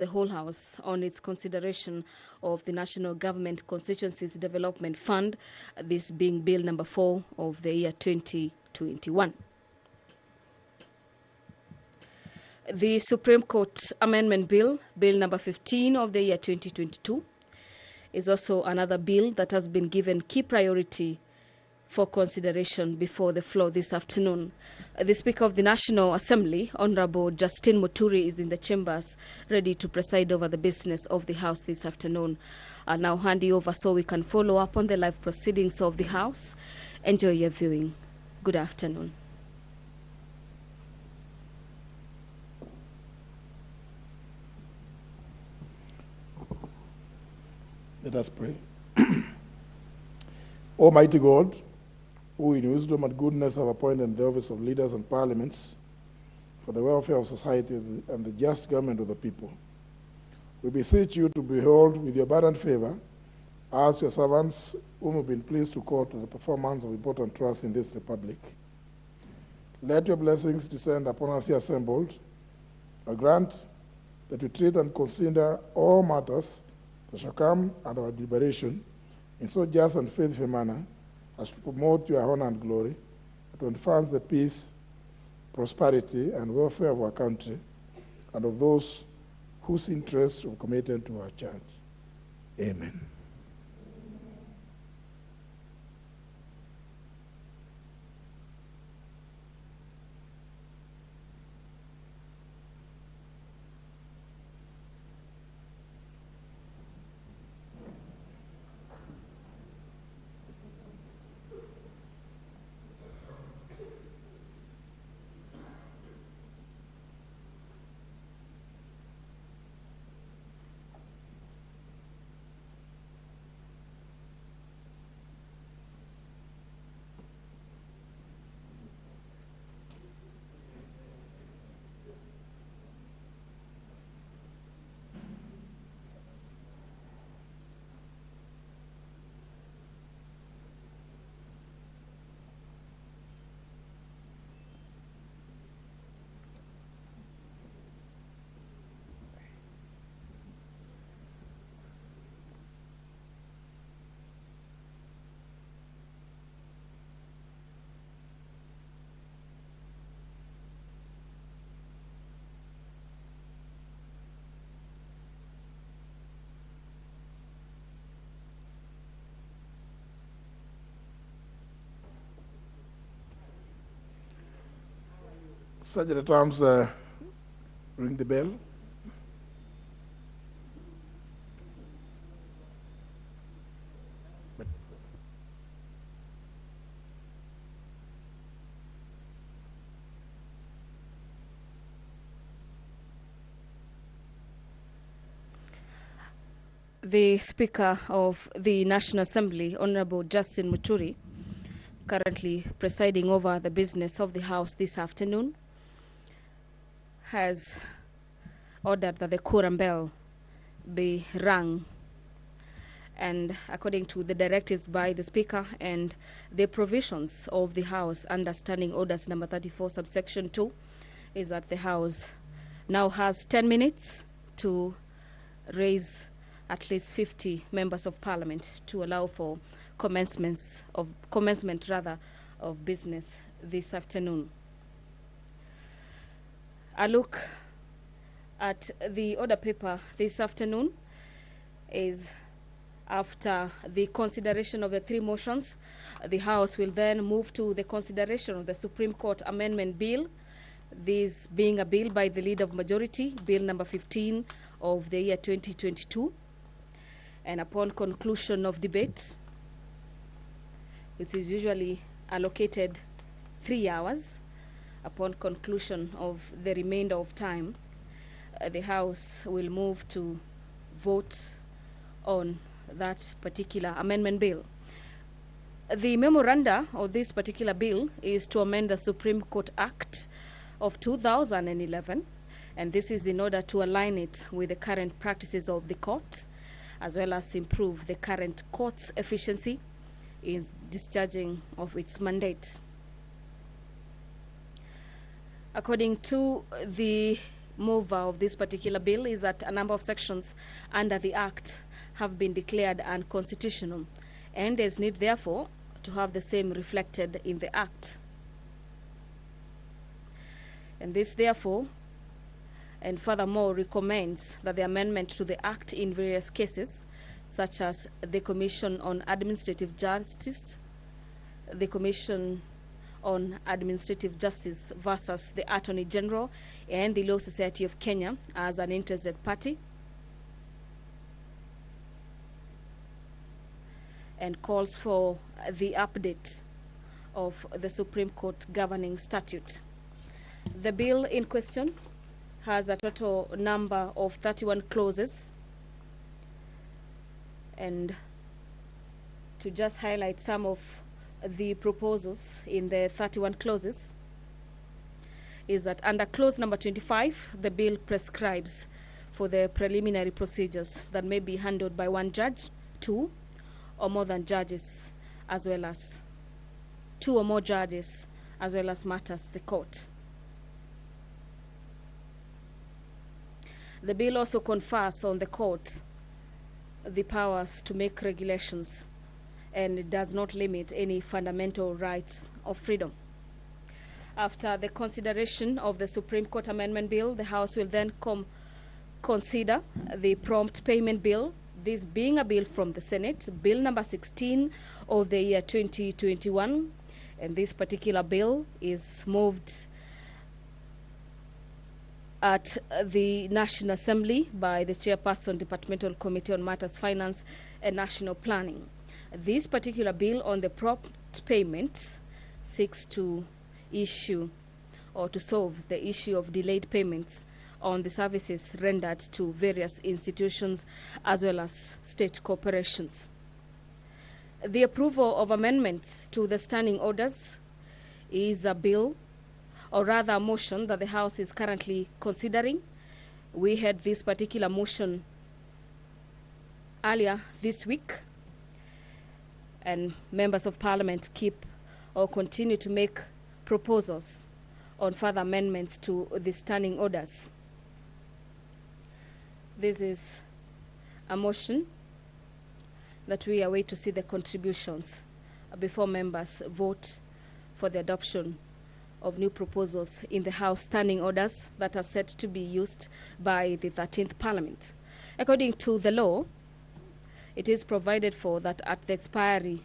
the whole House on its consideration of the National Government Constituencies Development Fund, this being Bill number 4 of the year 2021. The Supreme Court Amendment Bill, Bill number 15 of the year 2022, is also another bill that has been given key priority for consideration before the floor this afternoon. The Speaker of the National Assembly, Honorable Justin Muturi, is in the chambers ready to preside over the business of the House this afternoon. I'll now hand you over so we can follow up on the live proceedings of the House. Enjoy your viewing. Good afternoon. Let us pray. Almighty God, who in wisdom and goodness have appointed the office of leaders and parliaments for the welfare of society and the just government of the people, we beseech you to behold with your abundant favor us, your servants, whom have been pleased to call to the performance of important trusts in this republic. Let your blessings descend upon us here assembled, and grant that we treat and consider all matters that shall come at our deliberation in so just and faithful manner as to promote your honor and glory, and to advance the peace, prosperity, and welfare of our country and of those whose interests are committed to our church. Amen. Such terms ring the bell. The Speaker of the National Assembly, Honorable Justin Muturi, currently presiding over the business of the House this afternoon, has ordered that the quorum bell be rung, and according to the directives by the Speaker and the provisions of the House under Standing Orders number 34 subsection 2, is that the House now has 10 minutes to raise at least 50 members of Parliament to allow for commencement of business this afternoon. A look at the order paper this afternoon is after the consideration of the three motions. The House will then move to the consideration of the Supreme Court Amendment Bill, this being a bill by the leader of majority, Bill number 15 of the year 2022. And upon conclusion of debate, it is usually allocated 3 hours. Upon conclusion of the remainder of time, the House will move to vote on that particular amendment bill. The memoranda of this particular bill is to amend the Supreme Court Act of 2011, and this is in order to align it with the current practices of the court, as well as improve the current court's efficiency in discharging of its mandate. According to the mover of this particular bill is that a number of sections under the Act have been declared unconstitutional, and there's need, therefore, to have the same reflected in the Act. And this, therefore, and furthermore, recommends that the amendment to the Act in various cases, such as the Commission on Administrative Justice, the Commission on Administrative Justice versus the Attorney General and the Law Society of Kenya as an interested party, and calls for the update of the Supreme Court governing statute. The bill in question has a total number of 31 clauses, and to just highlight some of the proposals in the 31 clauses is that under clause number 25, the bill prescribes for the preliminary procedures that may be handled by one judge, two or more judges, as well as matters the court. The bill also confers on the court the powers to make regulations, and it does not limit any fundamental rights or freedom. After the consideration of the Supreme Court Amendment Bill, the House will then consider the Prompt Payment Bill, this being a bill from the Senate, Bill number 16 of the year 2021, and this particular bill is moved at the National Assembly by the Chairperson, Departmental Committee on Matters Finance and National Planning. This particular bill on the prompt payment seeks to issue or to solve the issue of delayed payments on the services rendered to various institutions as well as state corporations. The approval of amendments to the standing orders is a bill, or rather a motion, that the House is currently considering. We had this particular motion earlier this week, and members of Parliament keep or continue to make proposals on further amendments to the standing orders. This is a motion that we await to see the contributions before members vote for the adoption of new proposals in the House standing orders that are set to be used by the 13th Parliament. According to the law, it is provided for that at the expiry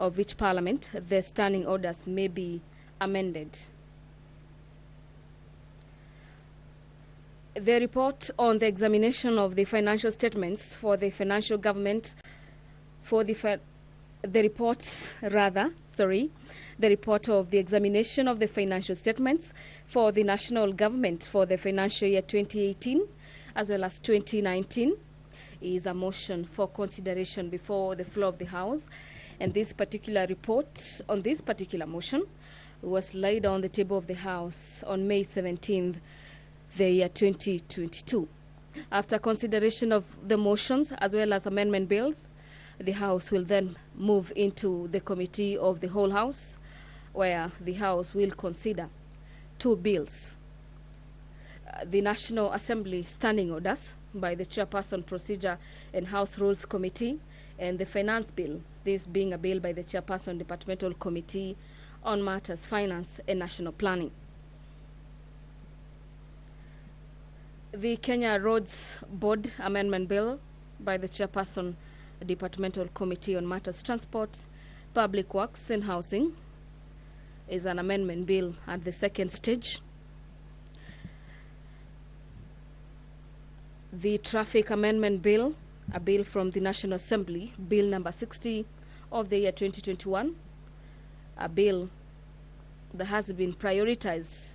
of each Parliament, the standing orders may be amended. The report on the examination of the financial statements for the financial government, the report of the examination of the financial statements for the national government for the financial year 2018 as well as 2019 is a motion for consideration before the floor of the House. And this particular report on this particular motion was laid on the table of the House on May 17th, the year 2022. After consideration of the motions as well as amendment bills, the House will then move into the Committee of the Whole House, where the House will consider two bills. The National Assembly standing orders by the Chairperson Procedure and House Rules Committee, and the Finance Bill, this being a bill by the Chairperson Departmental Committee on Matters Finance and National Planning. The Kenya Roads Board Amendment Bill by the Chairperson Departmental Committee on Matters Transport, Public Works and Housing is an amendment bill at the second stage. The Traffic Amendment Bill, a bill from the National Assembly, Bill number 60 of the year 2021, a bill that has been prioritized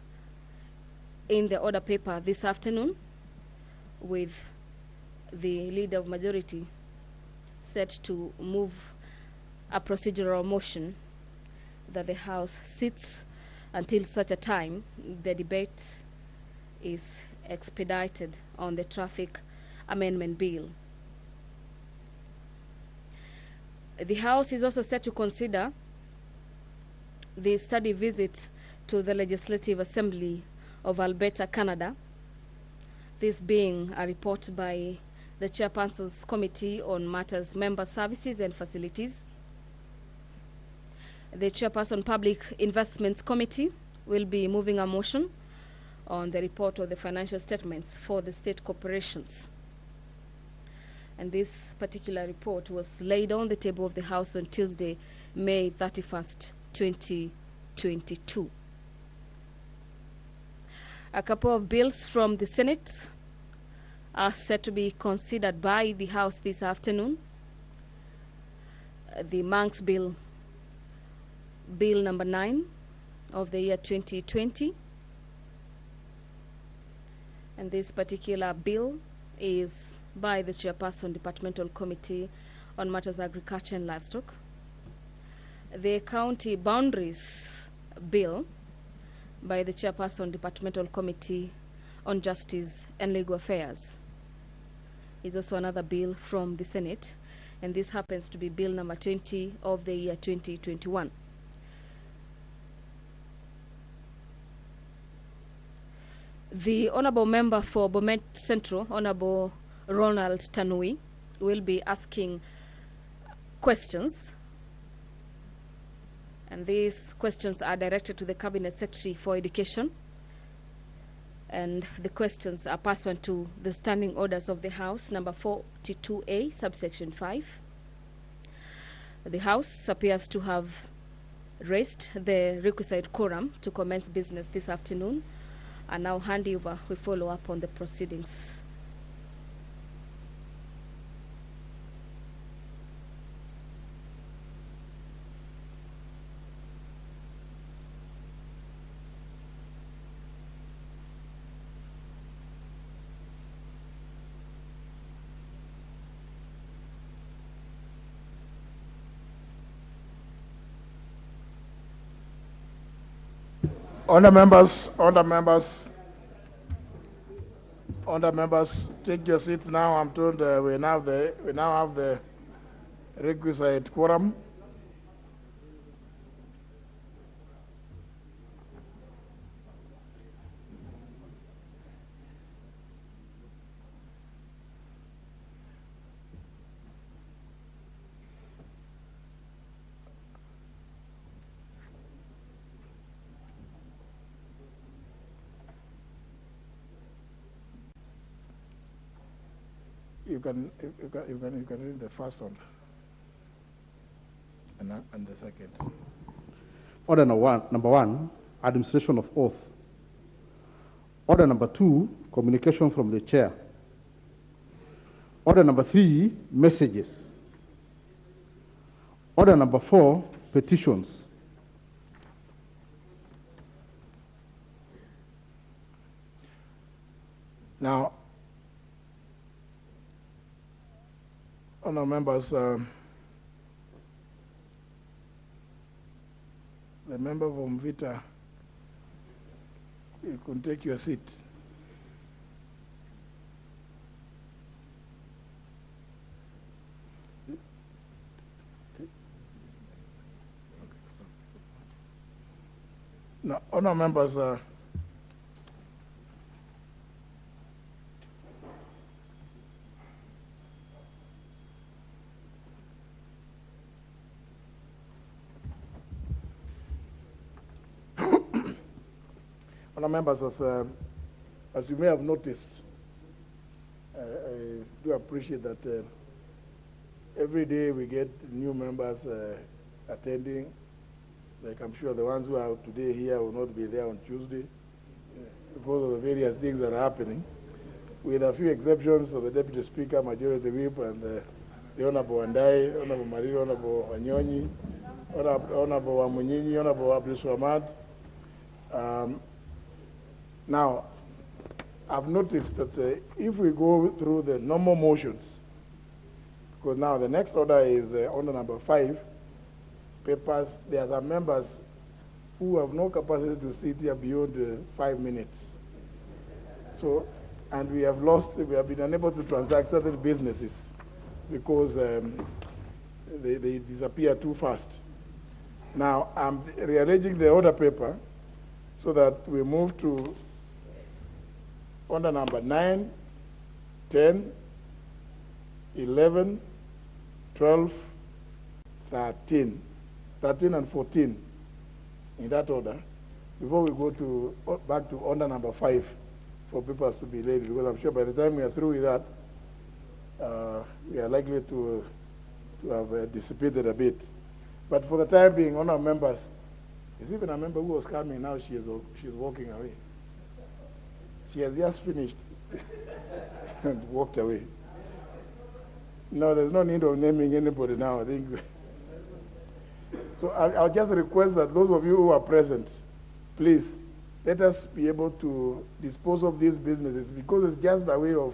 in the order paper this afternoon, with the Leader of Majority set to move a procedural motion that the House sits until such a time the debate is expedited on the Traffic Amendment Bill. The House is also set to consider the study visit to the Legislative Assembly of Alberta, Canada, this being a report by the Chairperson's Committee on Matters Member Services and Facilities. The Chairperson Public Investments Committee will be moving a motion on the report of the financial statements for the state corporations. And this particular report was laid on the table of the House on Tuesday, May 31st, 2022. A couple of bills from the Senate are set to be considered by the House this afternoon. The Manx Bill, Bill number 9 of the year 2020. And this particular bill is by the Chairperson Departmental Committee on Matters Agriculture and Livestock. The County Boundaries Bill by the Chairperson Departmental Committee on Justice and Legal Affairs is also another bill from the Senate, and this happens to be Bill number 20 of the year 2021. The Honourable Member for Bomet Central, Honourable Ronald Tanui, will be asking questions, and these questions are directed to the Cabinet Secretary for Education, and the questions are pursuant to the Standing Orders of the House, number 42A, subsection 5. The House appears to have raised the requisite quorum to commence business this afternoon, and now hand over, we follow up on the proceedings. Honour members, take your seats now. I'm told we now have the requisite quorum. You can read the first one and the second. Order number one, administration of oath. Order number 2, communication from the chair. Order number 3, messages. Order number 4, petitions. Now, honour members, the member from Vita, you can take your seat. Now, honour members, members, as you may have noticed, I do appreciate that every day we get new members attending. Like I'm sure the ones who are today here will not be there on Tuesday because of the various things that are happening. With a few exceptions of the Deputy Speaker, Majority Whip, and the Honourable Wandai, Honourable Marie, Honourable Wanyonyi, Honourable Wamunyinyi, Honourable Abdul Swamad. Now, I've noticed that if we go through the normal motions, because now the next order is order number 5, papers, there are some members who have no capacity to sit here beyond 5 minutes. So, and we have been unable to transact certain businesses because they disappear too fast. Now, I'm rearranging the order paper so that we move to under number 9, 10, 11, 12, 13 and 14, in that order, before we go to back to order number 5 for papers to be laid, because I'm sure by the time we are through with that, we are likely to have dissipated a bit. But for the time being, honour members, there's even a member who was coming now, she's walking away. She has just finished and walked away. No, there's no need of naming anybody now, I think. So I'll just request that those of you who are present, please, let us be able to dispose of these businesses, because it's just by way of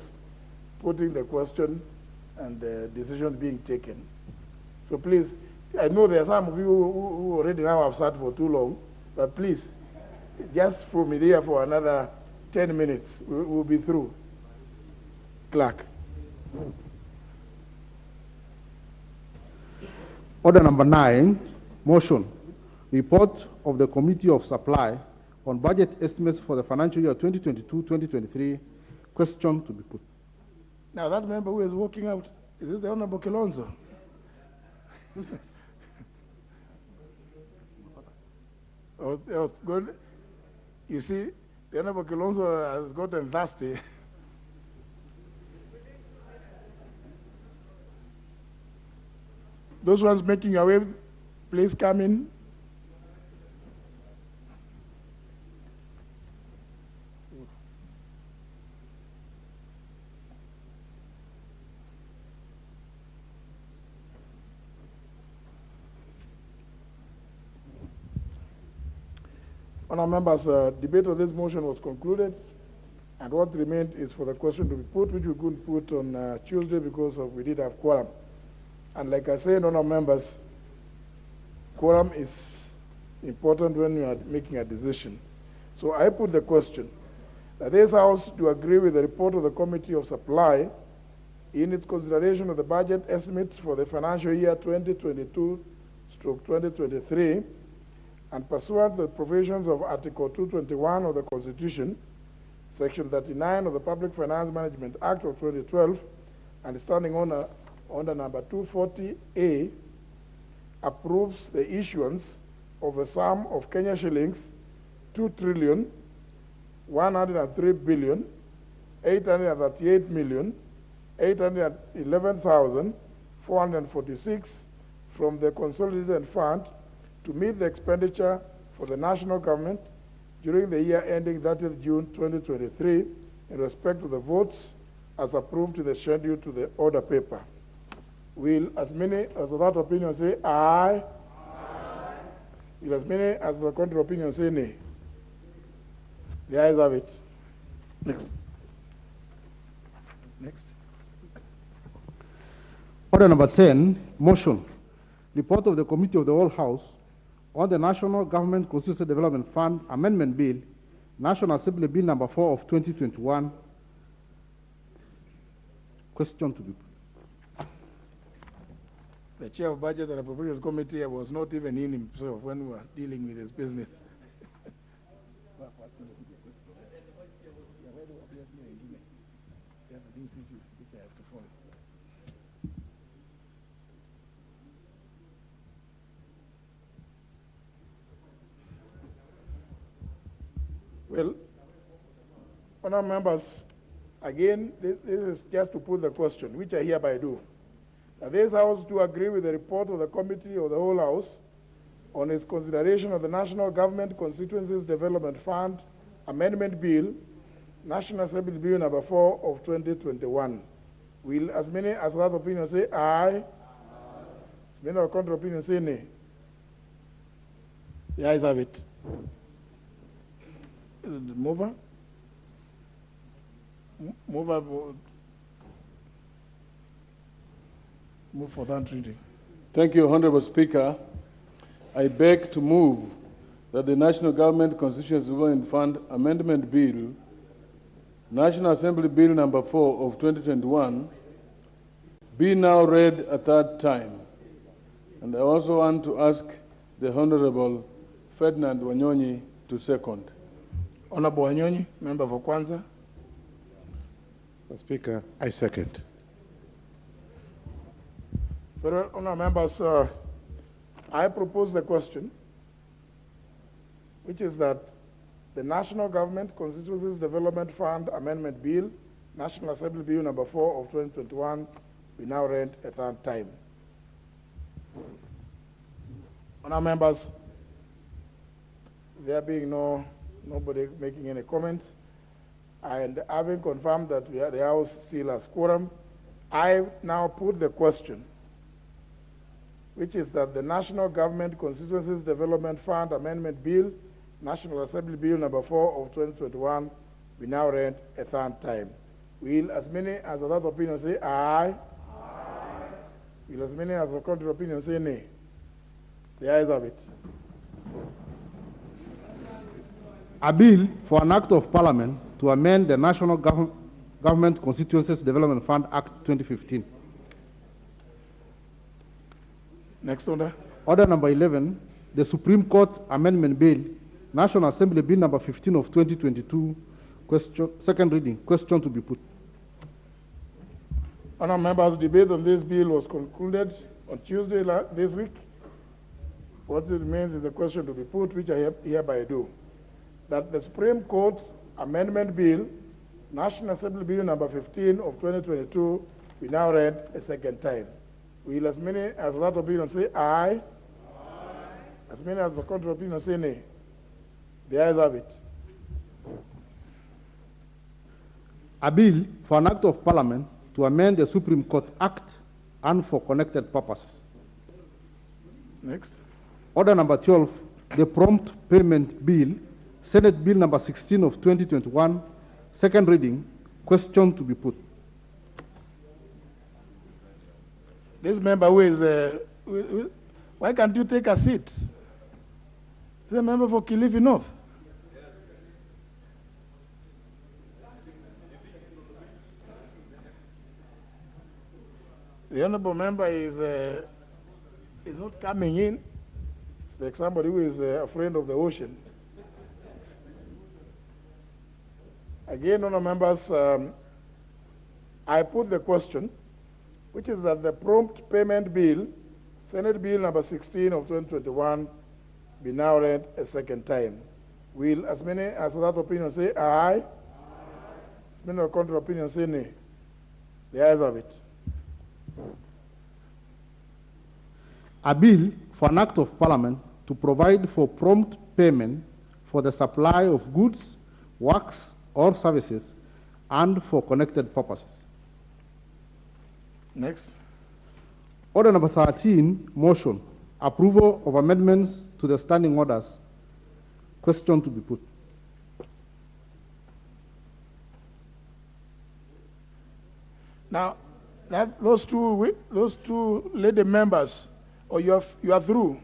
putting the question and the decision being taken. So please, I know there are some of you who already now have sat for too long, but please, just from here for another 10 minutes, we'll be through. Clerk. Order number 9, motion. Report of the Committee of Supply on budget estimates for the financial year 2022-2023. Question to be put. Now that member who is walking out, is this the Honorable Kilonzo? Oh, good. You see, the Honorable Kilonzo has gotten thirsty. Those ones making your way, please come in. Honour members, debate on this motion was concluded, and what remained is for the question to be put, which we couldn't put on Tuesday because we did have quorum. And like I said, honour members, quorum is important when you are making a decision. So I put the question that this House do agree with the report of the Committee of Supply in its consideration of the budget estimates for the financial year 2022/2023, and pursuant to the provisions of Article 221 of the Constitution, Section 39 of the Public Finance Management Act of 2012, and standing under number 240A, approves the issuance of a sum of Kenya shillings 2,103,838,811,446 from the Consolidated Fund to meet the expenditure for the national government during the year ending 30th June 2023 in respect to the votes as approved in the schedule to the order paper. Will as many as of that opinion say aye? Aye. Will as many as the contrary opinion say nay? The ayes have it. Next. Next. Order number 10, motion. Report of the Committee of the Whole House on the National Government Constituency Development Fund Amendment Bill, National Assembly Bill number 4 of 2021. Question to be put. The Chair of Budget and Appropriations Committee was not even in himself when we were dealing with his business. Well, honour members, again, this is just to put the question, which I hereby do. Now, this House do agree with the report of the Committee of the Whole House on its consideration of the National Government Constituencies Development Fund Amendment Bill, National Assembly Bill number 4 of 2021. Will as many as that opinion say aye? Aye. As many as contrary opinion say nay? The ayes have it. Is it the mover? Mover vote. Move for that reading. Thank you, Honorable Speaker. I beg to move that the National Government Constituency Development Fund Amendment Bill, National Assembly Bill number 4 of 2021, be now read a third time. And I also want to ask the Honorable Ferdinand Wanyonyi to second. Honorable Wanyonyi, member for Kwanza. Mr. Speaker, I second. Very well, honourable members, I propose the question, which is that the National Government Constituencies Development Fund Amendment Bill, National Assembly Bill number 4 of 2021, be now read a third time. Honourable members, there being nobody making any comments, and having confirmed that the House still has quorum, I now put the question, which is that the National Government Constituencies Development Fund Amendment Bill, National Assembly Bill number 4 of 2021, be now read a third time. Will as many as of that opinion say aye? Aye. Will as many as of contrary opinion say nay? The ayes have it. A bill for an act of parliament to amend the National Government Constituencies Development Fund Act 2015. Next order. Order number 11, the Supreme Court Amendment Bill, National Assembly Bill number 15 of 2022, second reading, question to be put. Honourable members, debate on this bill was concluded on Tuesday this week. What it remains is the question to be put, which I hereby do. That the Supreme Court Amendment Bill, National Assembly Bill number 15 of 2022, be now read a second time. Will as many as that opinion say aye? Aye. As many as the contrary opinion say nay? The ayes have it. A bill for an act of parliament to amend the Supreme Court Act and for connected purposes. Next. Order number 12, the Prompt Payment Bill, Senate Bill number 16 of 2021, second reading, question to be put. This member who is, why can't you take a seat? Is a member for Kilifi North? The honorable member is not coming in. It's like somebody who is a friend of the ocean. Again, honorable members, I put the question, which is that the Prompt Payment Bill, Senate Bill number 16 of 2021, be now read a second time. Will as many as that opinion say aye? Aye. As many as contrary opinion say nay? The ayes have it. A bill for an act of parliament to provide for prompt payment for the supply of goods, works, or services, and for connected purposes. Next. Order number 13, motion, approval of amendments to the standing orders. Question to be put. Now, those two lady members, or you are through.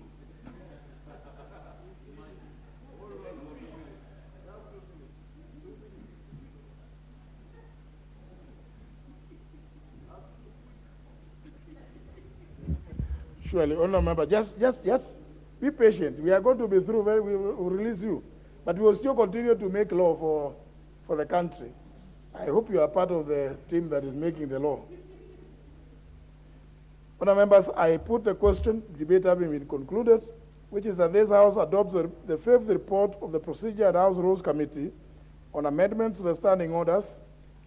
Surely, oh no, member, just be patient. We are going to be through. We will release you, but we will still continue to make law for the country. I hope you are part of the team that is making the law. Honourable members, I put the question, debate having been concluded, which is that this House adopts the fifth report of the Procedure and House Rules Committee on amendments to the standing orders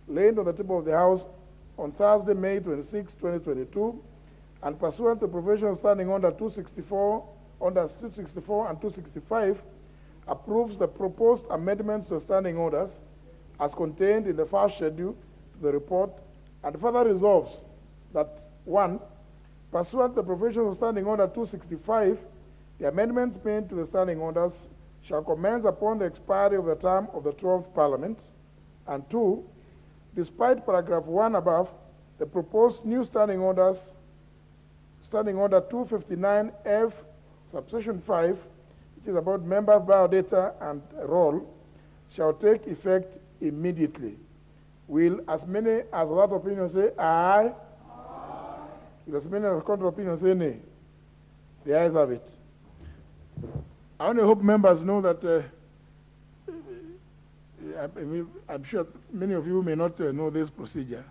laid on the table of the House on Thursday, May 26, 2022, and pursuant to provision standing order 264, and 265, approves the proposed amendments to the standing orders as contained in the first schedule to the report, and further resolves that 1, pursuant to the provisions of Standing Order 265, the amendments made to the standing orders shall commence upon the expiry of the term of the 12th Parliament. And 2, despite paragraph 1 above, the proposed new standing orders, Standing Order 259F, subsection 5, which is about member biodata and roll, shall take effect immediately. Will as many as that opinion say aye? As many as contrary opinion say nay. The ayes have it. I only hope members know that I'm sure many of you may not know this procedure,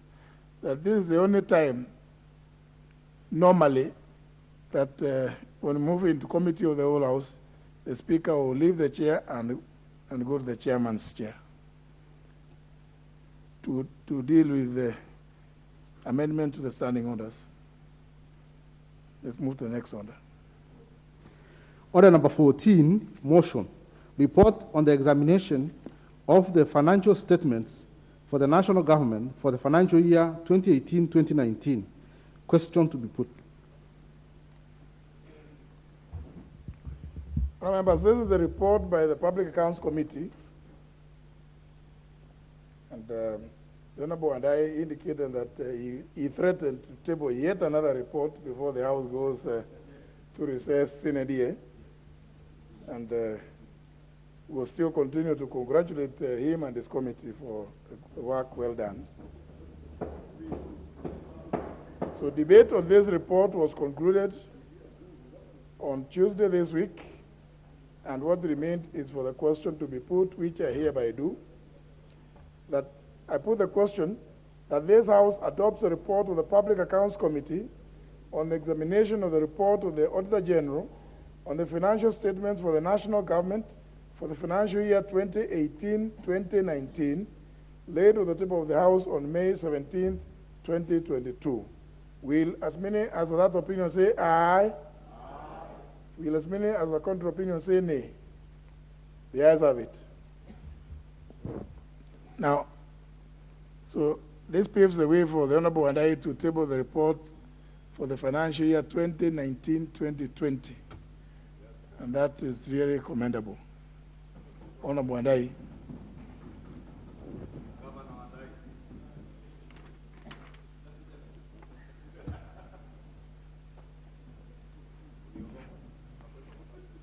that this is the only time normally that when we move into committee of the whole House, the Speaker will leave the chair and go to the chairman's chair to deal with the amendment to the standing orders. Let's move to the next order. Order number 14, motion. Report on the examination of the financial statements for the national government for the financial year 2018-2019. Question to be put. Members, this is the report by the Public Accounts Committee. And the Honorable and I indicated that he threatened to table yet another report before the House goes to recess sine die. And we'll still continue to congratulate him and his committee for the work well done. So debate on this report was concluded on Tuesday this week, and what remained is for the question to be put, which I hereby do, that I put the question that this House adopts a report of the Public Accounts Committee on the examination of the report of the Auditor General on the financial statements for the national government for the financial year 2018-2019, laid on the table of the House on May 17th, 2022. Will as many as of that opinion say aye? Aye. Will as many as the contrary opinion say nay? The ayes have it. Now, so this paves the way for the Honorable and I to table the report for the financial year 2019-2020. And that is really commendable. Honorable and I.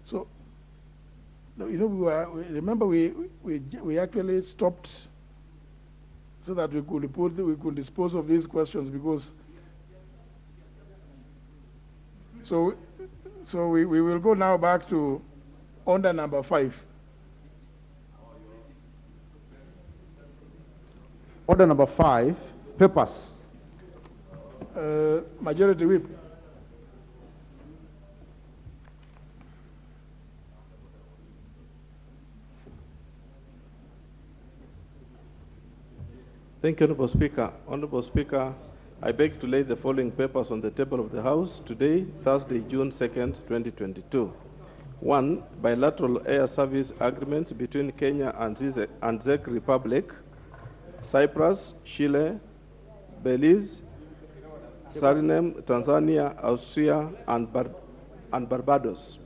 So, you know, remember we actually stopped so that we could dispose of these questions, because so we will go now back to order number 5. Order number 5, papers. Majority Whip. Thank you, Honorable Speaker. Honorable Speaker, I beg to lay the following papers on the table of the House today, Thursday, June 2nd, 2022. 1. Bilateral air service agreements between Kenya and Czech Republic, Cyprus, Chile, Belize, Suriname, Tanzania, Austria, and Barbados,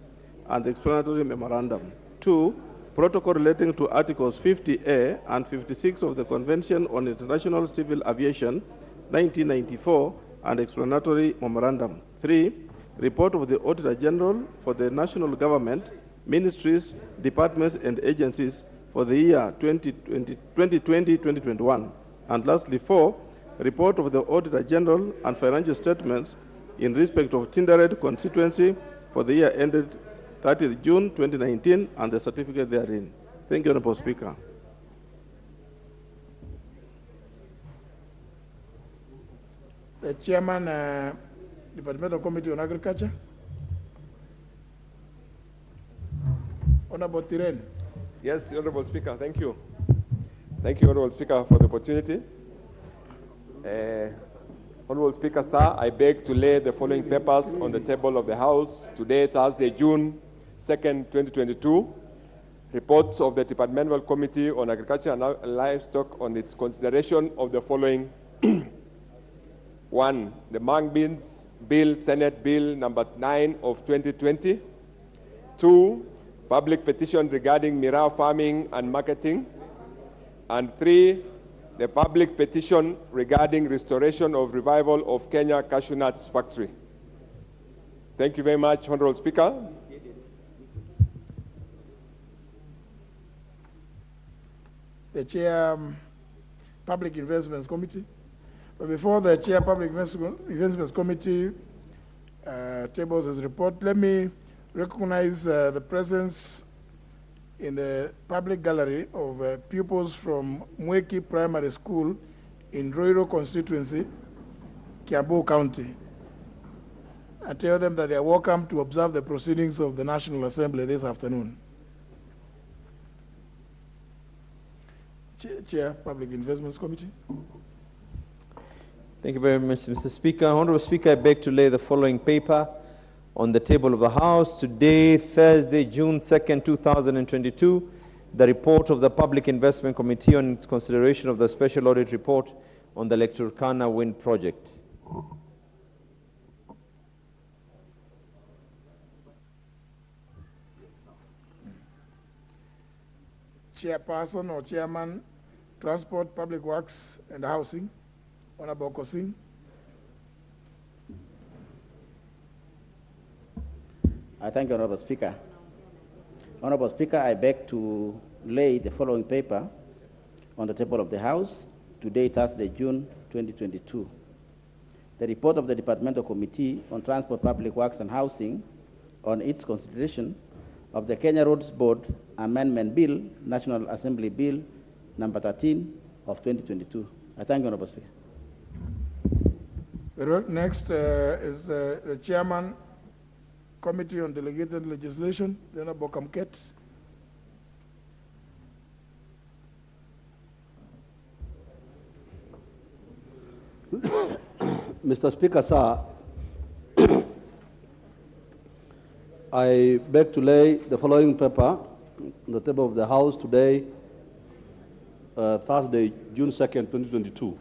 and the explanatory memorandum. 2. Protocol relating to Articles 50A and 56 of the Convention on International Civil Aviation, 1994, and explanatory memorandum. 3. Report of the Auditor General for the national government, ministries, departments, and agencies for the year 2020-2021. And lastly, 4. Report of the Auditor General and financial statements in respect of Tinderet constituency for the year ended 30th June 2019 and the certificate therein. Thank you, Honorable Speaker. The Chairman, Departmental Committee on Agriculture. Honorable Tiren. Yes, Honorable Speaker, thank you. Thank you, Honorable Speaker, for the opportunity. Honorable Speaker, sir, I beg to lay the following papers on the table of the House today, Thursday, June 2nd, 2022. Reports of the Departmental Committee on Agriculture and Livestock on its consideration of the following. 1. The Mung Beans Bill, Senate Bill number 9 of 2020. 2. Public petition regarding Mirau farming and marketing. And 3. The public petition regarding restoration of revival of Kenya cashew nuts factory. Thank you very much, Honorable Speaker. The Chair, Public Investments Committee. But before the Chair, Public Investments Committee tables his report, let me recognize the presence in the public gallery of pupils from Mweki Primary School in Roiro constituency, Kiambu County. I tell them that they are welcome to observe the proceedings of the National Assembly this afternoon. Chair, Public Investments Committee. Thank you very much, Mr. Speaker. Honorable Speaker, I beg to lay the following paper on the table of the House today, Thursday, June 2nd, 2022, the report of the Public Investment Committee on its consideration of the Special Audit Report on the Lake Turkana Wind Project. Chairperson or Chairman, Transport, Public Works and Housing, Honorable Kosing. I thank you, Honorable Speaker. Honorable Speaker, I beg to lay the following paper on the table of the House today, Thursday, June 2022. The report of the Departmental Committee on Transport, Public Works and Housing on its consideration of the Kenya Roads Board Amendment Bill, National Assembly Bill number 13 of 2022. I thank you, Honorable Speaker. Very well. Next is the Chairman, Committee on Delegated Legislation, Honorable Kamket. Mr. Speaker, sir, I beg to lay the following paper on the table of the House today, Thursday, June 2nd, 2022.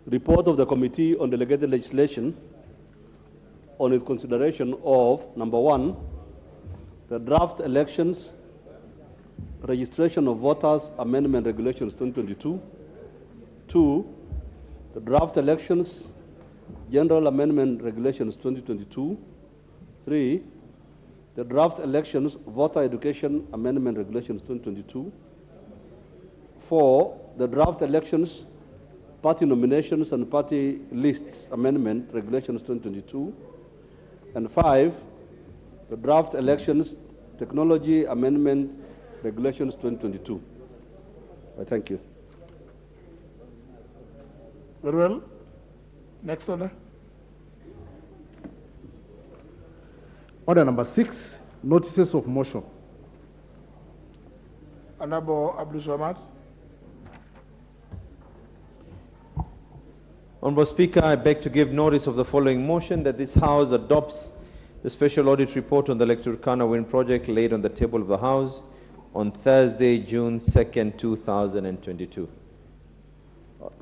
Report of the Committee on Delegated Legislation on its consideration of, number one, the draft elections registration of voters amendment regulations 2022. Two, the draft elections general amendment regulations 2022. Three, the draft elections voter education amendment regulations 2022. Four, the draft elections party nominations and party lists amendment regulations 2022. And five, the draft elections technology amendment regulations 2022. I thank you. Very well. Next order. Order number 6, notices of motion. Honorable Abdul Samad. Honorable Speaker, I beg to give notice of the following motion that this House adopts the Special Audit Report on the Lake Turkana Wind Project laid on the table of the House on Thursday, June 2nd, 2022.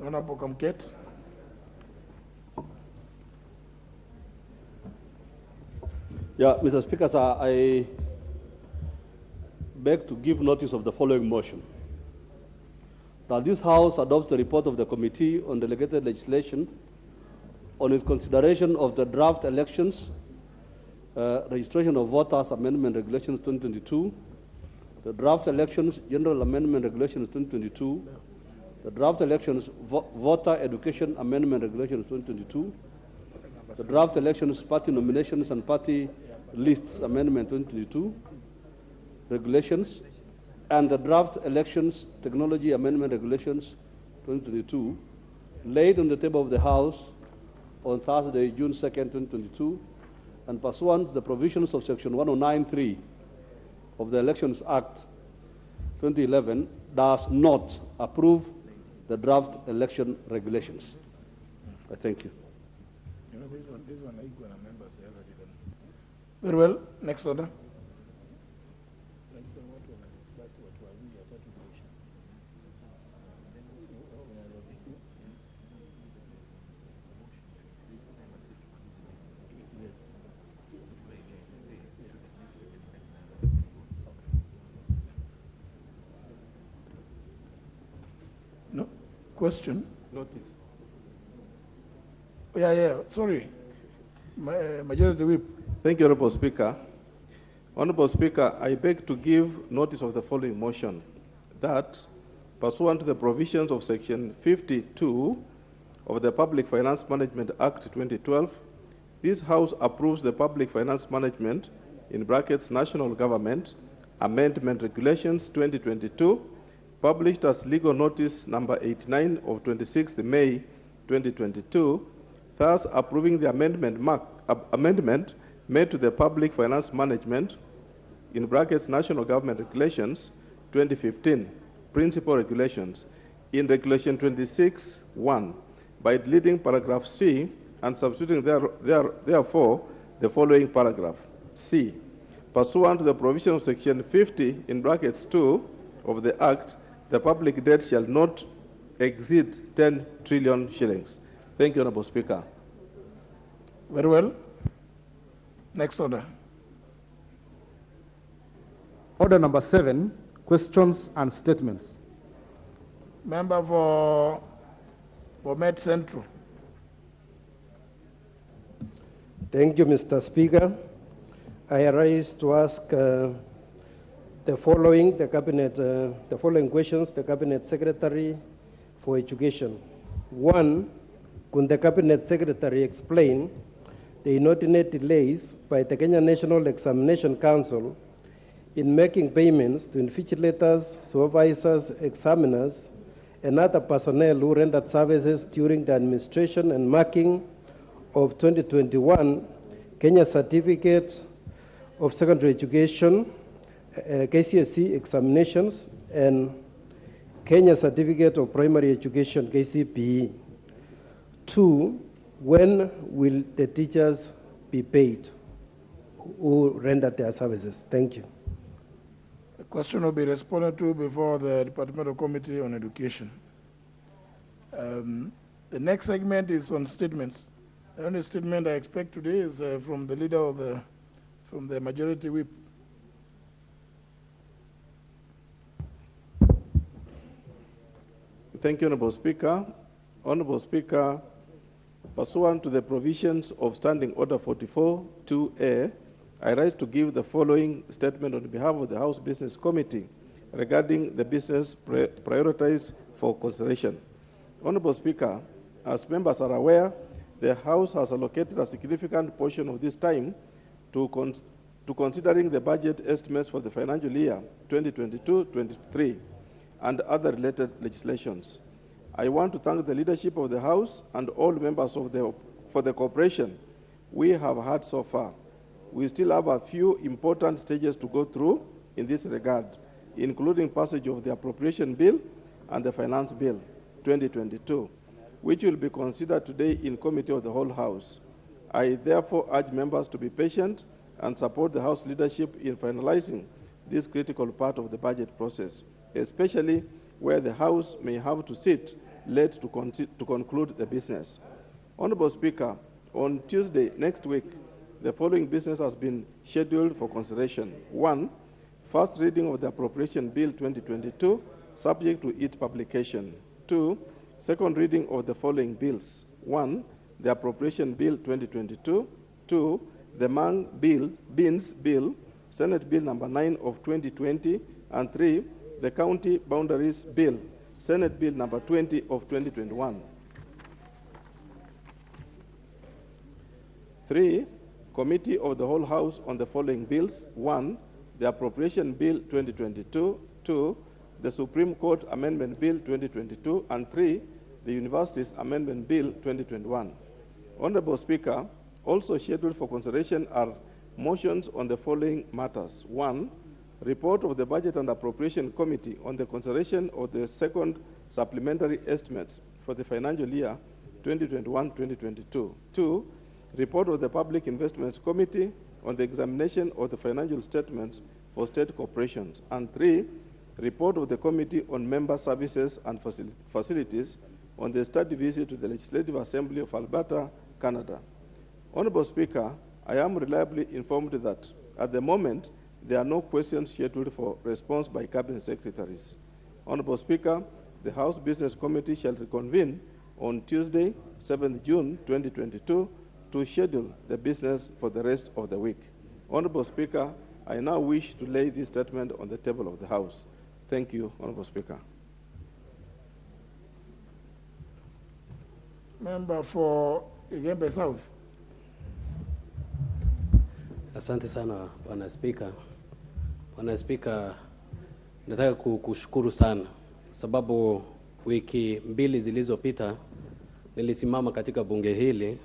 Honorable Kamket. Yeah, Mr. Speaker, sir, I beg to give notice of the following motion. That this House adopts the report of the Committee on Delegated Legislation on its consideration of the draft elections, registration of voters amendment regulations 2022, the draft elections general amendment regulations 2022, the draft elections voter education amendment regulations 2022, the draft elections party nominations and party lists amendment 2022 regulations, and the draft elections technology amendment regulations 2022 laid on the table of the House on Thursday, June 2nd, 2022, and pursuant to the provisions of Section 109(3) of the Elections Act 2011, does not approve the draft election regulations. I thank you. You know, this one, equal members, the other didn't. Very well. Next order. No question. Notice. Yeah. Sorry. Majority Whip. Thank you, Honorable Speaker. Honorable Speaker, I beg to give notice of the following motion, that pursuant to the provisions of Section 52 of the Public Finance Management Act 2012, this House approves the Public Finance Management, in brackets, national government, Amendment Regulations 2022, published as legal notice number 89 of 26th May 2022, thus approving the amendment made to the Public Finance Management in brackets National Government Regulations 2015, Principal Regulations, in Regulation 26(1) by deleting paragraph C and substituting therefore the following paragraph. C. Pursuant to the provision of Section 50 in brackets 2 of the Act, the public debt shall not exceed 10 trillion shillings. Thank you, Honorable Speaker. Very well. Next order. Order number 7, questions and statements. Member for Bomet Central. Thank you, Mr. Speaker. I arise to ask the following questions, the Cabinet Secretary for Education. 1, could the Cabinet Secretary explain the inordinate delays by the Kenya National Examination Council in making payments to invigilators, supervisors, examiners, and other personnel who rendered services during the administration and marking of 2021 Kenya Certificate of Secondary Education, KCSE examinations, and Kenya Certificate of Primary Education, KCPE. 2, when will the teachers be paid who rendered their services? Thank you. The question will be responded to before the Departmental Committee on Education. The next segment is on statements. The only statement I expect today is from the leader of from the Majority Whip. Thank you, Honorable Speaker. Honorable Speaker, pursuant to the provisions of Standing Order 44-2A, I rise to give the following statement on behalf of the House Business Committee regarding the business prioritized for consideration. Honorable Speaker, as members are aware, the House has allocated a significant portion of this time to considering the budget estimates for the financial year 2022-23 and other related legislations. I want to thank the leadership of the House and all members for the cooperation we have had so far. We still have a few important stages to go through in this regard, including passage of the Appropriation Bill and the Finance Bill 2022, which will be considered today in Committee of the Whole House. I therefore urge members to be patient and support the House leadership in finalizing this critical part of the budget process, especially where the House may have to sit late to conclude the business. Honorable Speaker, on Tuesday next week, the following business has been scheduled for consideration. 1, first reading of the Appropriation Bill 2022, subject to its publication. 2, second reading of the following bills. 1, the Appropriation Bill 2022. 2, the Beans Bill, Senate Bill number 9 of 2020. And 3, the County Boundaries Bill, Senate Bill number 20 of 2021. 3, Committee of the Whole House on the following bills. 1, the Appropriation Bill 2022. 2, the Supreme Court Amendment Bill 2022. And 3, the Universities Amendment Bill 2021. Honorable Speaker, also scheduled for consideration are motions on the following matters. 1, report of the Budget and Appropriation Committee on the consideration of the second supplementary estimates for the financial year 2021-2022. 2, report of the Public Investments Committee on the examination of the financial statements for state corporations. And 3, report of the Committee on Member Services and Facilities on the study visit to the Legislative Assembly of Alberta, Canada. Honorable Speaker, I am reliably informed that at the moment, there are no questions scheduled for response by Cabinet Secretaries. Honorable Speaker, the House Business Committee shall reconvene on Tuesday, 7th June 2022, to schedule the business for the rest of the week. Honorable Speaker, I now wish to lay this statement on the table of the House. Thank you, Honorable Speaker. Member for Igembe South. Asante sana, Bwana Spika. Bwana Spika, nataka kukushukuru sana sababu wiki mbili zilizopita nilisimama katika bunge hili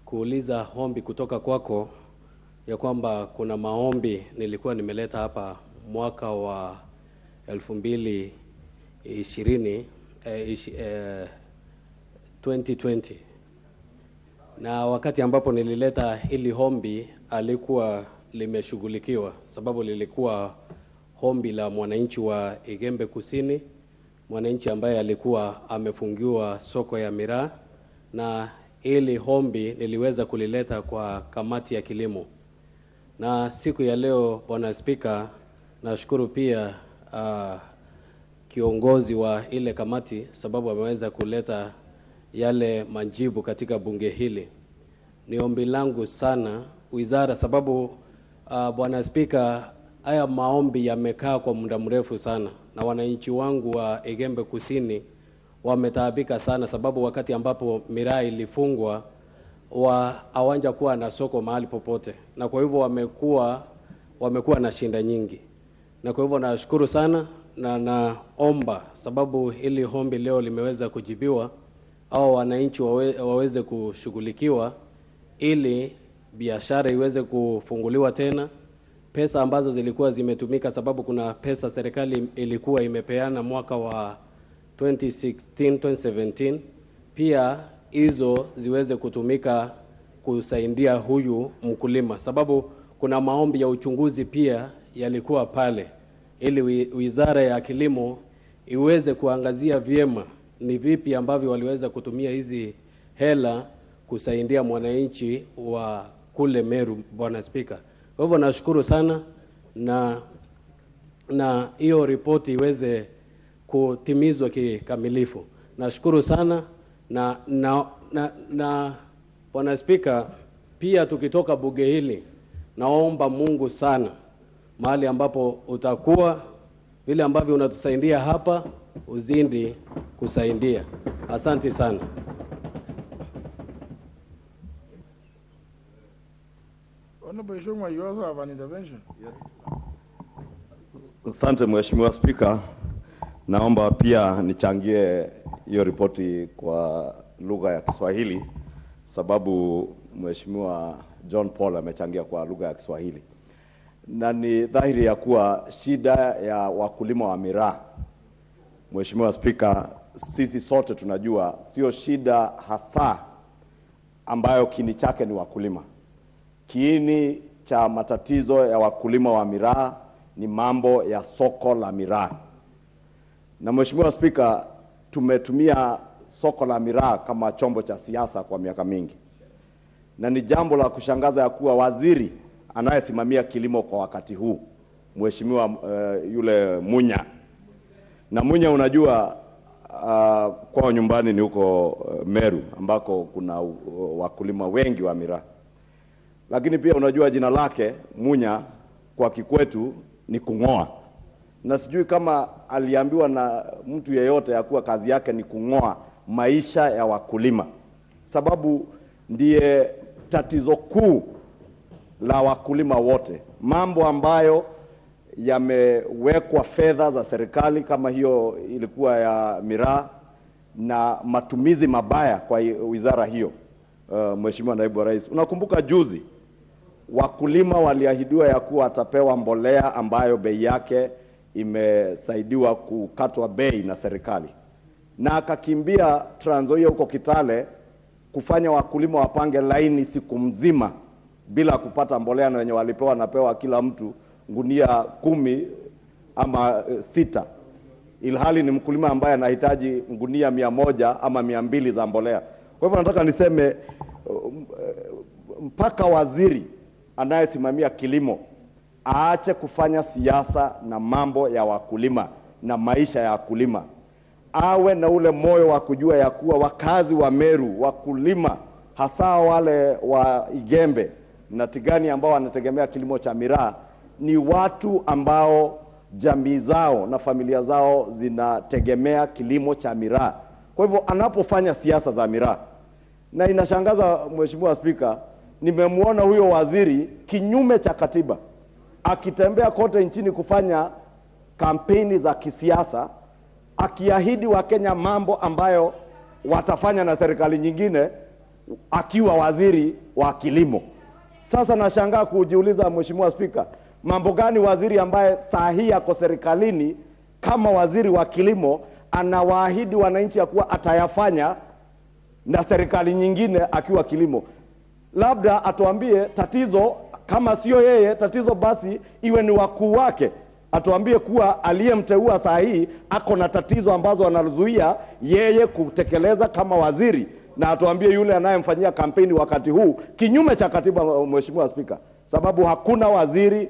kuuliza ombi kutoka kwako ya kwamba kuna maombi nilikuwa nimeleta hapa mwaka wa 2020 na wakati ambapo nilileta hili ombi alikuwa limeshughulikiwa sababu lilikuwa ombi la mwananchi wa Igembe Kusini, mwananchi ambaye alikuwa amefungiwa soko ya miraa, na hili ombi niliweza kulileta kwa kamati ya kilimo. Na siku ya leo Bwana Spika, nashukuru pia kiongozi wa ile kamati sababu ameweza kuleta yale majibu katika bunge hili. Ni ombi langu sana wizara sababu Bwana Spika, haya maombi yamekaa kwa muda mrefu sana na wananchi wangu wa Igembe Kusini wametaabika sana sababu wakati ambapo miraa ilifungwa hawanja kuwa na soko mahali popote, na kwa hivyo wamekuwa na shinda nyingi. Na kwa hivyo nashukuru sana na naomba sababu ili ombi leo limeweza kujibiwa au wananchi waweze kushughulikiwa ili biashara iweze kufunguliwa tena. Pesa ambazo zilikuwa zimetumika sababu kuna pesa serikali ilikuwa imepeana mwaka wa 2016-2017 pia hizo ziweze kutumika kusaidia huyu mkulima sababu kuna maombi ya uchunguzi pia yalikuwa pale ili wizara ya kilimo iweze kuangazia vyema ni vipi ambavyo waliweza kutumia hizi hela kusaidia mwananchi wa kule Meru. Bwana Spika, kwa hivyo nashukuru sana na hiyo ripoti iweze kutimizwa kikamilifu. Nashukuru sana na Bwana Spika, pia tukitoka bunge hili naomba Mungu sana mahali ambapo utakuwa vile ambavyo unatusaidia hapa uzindi kusaidia. Asante sana. Honorable Shoma, you also have an intervention. Yes. Asante Mheshimiwa Spika. Naomba pia nichangie hiyo ripoti kwa lugha ya Kiswahili sababu Mheshimiwa John Paul amechangia kwa lugha ya Kiswahili. Na ni dhahiri ya kuwa shida ya wakulima wa miraa, Mheshimiwa Spika, sisi sote tunajua sio shida hasa ambayo kiini chake ni wakulima. Kiini cha matatizo ya wakulima wa miraa ni mambo ya soko la miraa. Na Mheshimiwa Spika, tumetumia soko la miraa kama chombo cha siasa kwa miaka mingi. Na ni jambo la kushangaza ya kuwa waziri anayesimamia kilimo kwa wakati huu, Mheshimiwa yule Munya. Na Munya unajua kwa nyumbani ni huko Meru ambako kuna wakulima wengi wa miraa. Lakini pia unajua jina lake Munya kwa kikwetu ni kung'oa. Na sijui kama aliambiwa na mtu yeyote ya kuwa kazi yake ni kung'oa maisha ya wakulima. Sababu ndiye tatizo kuu la wakulima wote. Mambo ambayo yamewekwa fedha za serikali kama hiyo ilikuwa ya miraa na matumizi mabaya kwa wizara hiyo. Mheshimiwa Naibu wa Rais, unakumbuka juzi wakulima waliahidiwa ya kuwa atapewa mbolea ambayo bei yake imesaidiwa kukatwa bei na serikali, na akakimbia Trans Nzoia huko Kitale kufanya wakulima wapange laini siku mzima bila kupata mbolea, na wenye walipewa napewa kila mtu gunia 10 ama 6, ilhali ni mkulima ambaye anahitaji gunia 100 ama 200 za mbolea. Kwa hivyo nataka niseme mpaka waziri anayesimamia kilimo aache kufanya siasa na mambo ya wakulima na maisha ya wakulima. Awe na ule moyo wa kujua ya kuwa wakazi wa Meru, wakulima hasa wale wa Igembe na Tigani ambao wanategemea kilimo cha miraa ni watu ambao jamii zao na familia zao zinategemea kilimo cha miraa. Kwa hivyo anapofanya siasa za miraa, na inashangaza Mheshimiwa Spika, nimemwona huyo waziri kinyume cha katiba akitembea kote nchini kufanya kampeni za kisiasa, akiahidi Wakenya mambo ambayo watafanya na serikali nyingine, akiwa waziri wa kilimo. Sasa nashangaa kujiuliza, Mheshimiwa Spika, mambo gani waziri ambaye saa hii yako serikalini kama waziri wa kilimo anawaahidi wananchi ya kuwa atayafanya na serikali nyingine akiwa kilimo? Labda atuambie tatizo, kama sio yeye tatizo basi iwe ni wakuu wake. Atuambie kuwa aliyemteua saa hii ako na tatizo ambazo anazuia yeye kutekeleza kama waziri, na atuambie yule anayemfanyia kampeni wakati huu kinyume cha katiba, Mheshimiwa Spika, sababu hakuna waziri